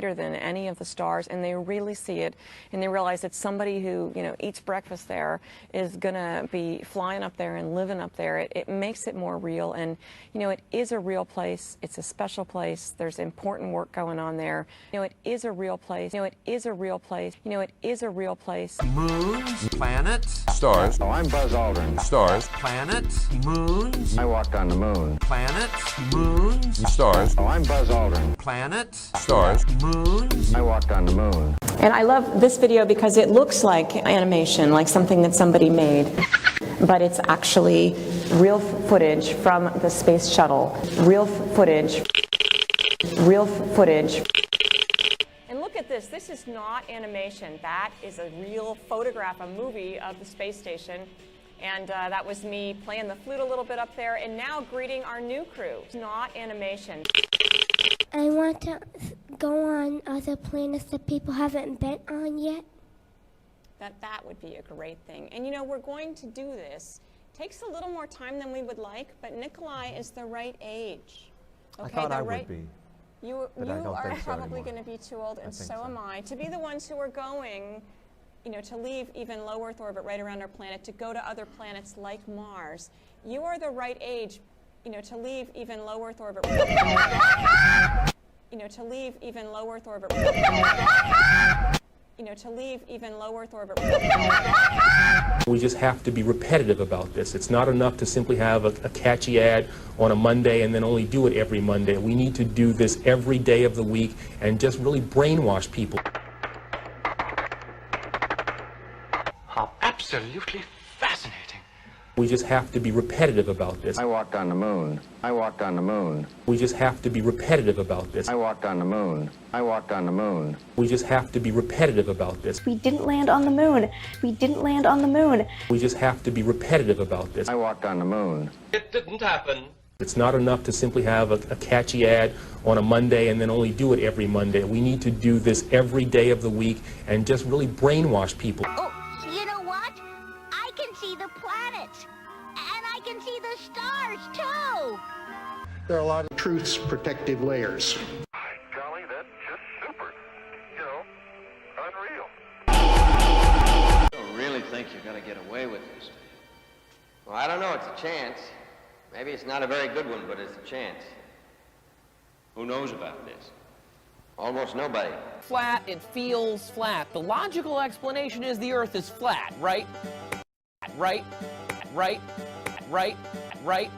Than any of the stars, and they really see it, and they realize that somebody who, eats breakfast there is going to be flying up there and living up there. It makes it more real, and, it is a real place. It's a special place. There's important work going on there. It is a real place. It is a real place. It is a real place. Moons, planets, Stars. Oh, I'm Buzz Aldrin. Stars. planets, moons, I walked on the moon. planets, moons, Stars. Oh, I'm Buzz Aldrin. planets, Stars. moons. I walked on the moon. And I love this video because it looks like animation, like something that somebody made, but it's actually real footage from the space shuttle. Real footage. And look at this. This is not animation. That is a real photograph, a movie of the space station. And that was me playing the flute a little bit up there, and now greeting our new crew. It's not animation. I want to go on other planets that people haven't been on yet. That would be a great thing. And we're going to do this Takes a little more time than we would like, but Nikolai is the right age. Okay, I thought I would be. You but I don't are think so probably anymore. going to be too old, and so so. am I, to be the ones who are going, you know, to leave even low Earth orbit right around our planet, to go to other planets like Mars. You are the right age, you know, to leave even low Earth orbit. You know, to leave even low Earth orbit. You know, to leave even low Earth orbit. We just have to be repetitive about this. It's not enough to simply have a catchy ad on a Monday and then only do it every Monday. We need to do this every day of the week and just really brainwash people. How absolutely fascinating. We just have to be repetitive about this. I walked on the moon. I walked on the moon. We just have to be repetitive about this. I walked on the moon. I walked on the moon. We just have to be repetitive about this. We didn't land on the moon. We didn't land on the moon. We just have to be repetitive about this. I walked on the moon. It didn't happen. It's not enough to simply have a catchy ad on a Monday and then only do it every Monday. We need to do this every day of the week and just really brainwash people. Oh, you know what? I can see the planets. And I can see the stars, too. There are a lot of truth's protective layers. Golly, that's just super. You know, unreal. I don't really think you're going to get away with this. Well, I don't know. It's a chance. Maybe it's not a very good one, but it's a chance. Who knows about this? Almost nobody. Flat, it feels flat. The logical explanation is the Earth is flat, right? Right? Right? Right? Right?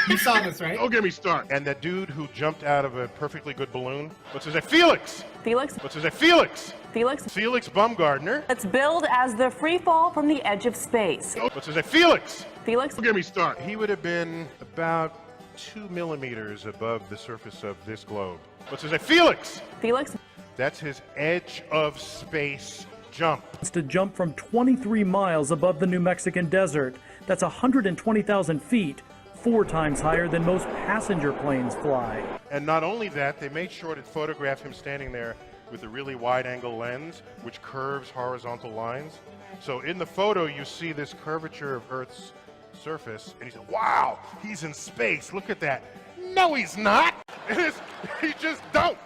You saw this, right? Don't get me started. And the dude who jumped out of a perfectly good balloon, what's his name? Felix! Felix? What's his name? Felix! Felix? Felix Baumgartner. It's billed as the free fall from the edge of space. What's his name? Felix! Felix? Don't get me started. He would have been about 2 millimeters above the surface of this globe. What's his name? Felix! Felix? That's his edge of space jump. It's to jump from 23 miles above the New Mexican desert. That's 120,000 feet, 4 times higher than most passenger planes fly. And not only that, they made sure to photograph him standing there with a really wide-angle lens, which curves horizontal lines. So in the photo, you see this curvature of Earth's surface, and he said, wow, he's in space, look at that. No, he's not. He just don't.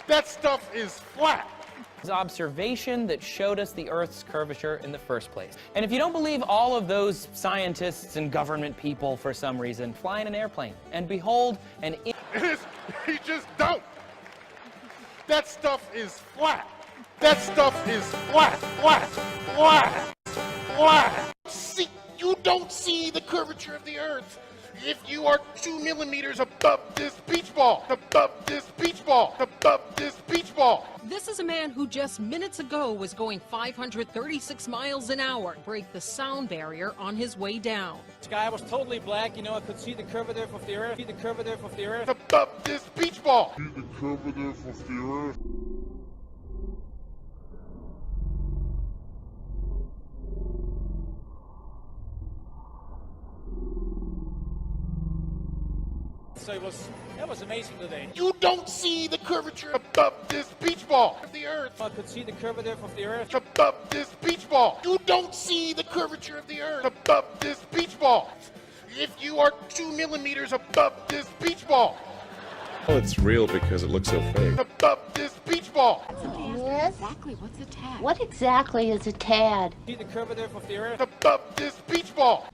That stuff is flat. Observation that showed us the Earth's curvature in the first place. And if you don't believe all of those scientists and government people for some reason, fly in an airplane and behold an... He just don't. That stuff is flat. That stuff is flat, flat, flat, flat. See, you don't see the curvature of the Earth if you are 2 millimeters above this beach ball, above this beach ball, above this beach ball. This is a man who just minutes ago was going 536 miles an hour, break the sound barrier on his way down. The sky was totally black, you know, I could see the curvature of the Earth, Above this beach ball. See the curvature of the Earth. So that was amazing today. You don't see the curvature above this beach ball of the Earth. I could see the curvature of the Earth. Above this beach ball. You don't see the curvature of the Earth above this beach ball if you are 2 millimeters above this beach ball. Well, it's real because it looks so fake. Above this beach ball. Yes? Exactly, what's a tad? What exactly is a tad? See the curvature of the Earth. Above this beach ball.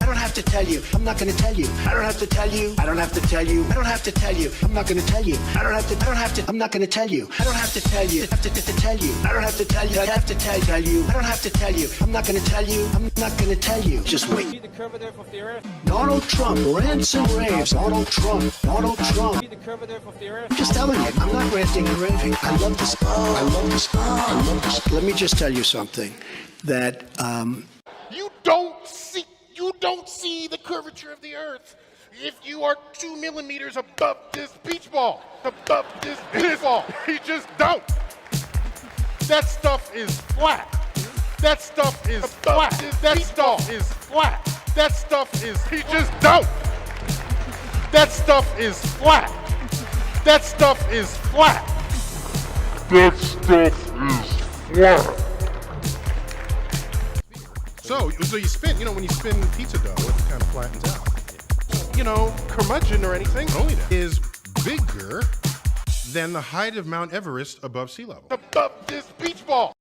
I don't have to tell you. I'm not going to tell you. I don't have to tell you. I don't have to tell you. I don't have to tell you. I'm not going to tell you. I don't have to. I'm not going to tell you. I don't have to tell you. I have to tell you. I don't have to tell you. I have to tell you. I don't have to tell you. I'm not going to tell you. I'm not going to tell you. Just wait. See the curvature of the Earth. Donald Trump rants and raves. Donald Trump. Donald Trump. See the curvature of the Earth. I'm just telling you. I'm not ranting and raving. I love this. I love this. I love this. Let me just tell you something. That You don't see the curvature of the Earth if you are 2 millimeters above this beach ball. Above this beach ball. He just don't. That stuff is flat. That stuff is flat. That stuff is flat. That stuff is, he just don't. That stuff is flat. That stuff is flat. That stuff is flat. So you spin, when you spin pizza dough, it kind of flattens out. Curmudgeon or anything, only that is bigger than the height of Mount Everest above sea level. Above this beach ball.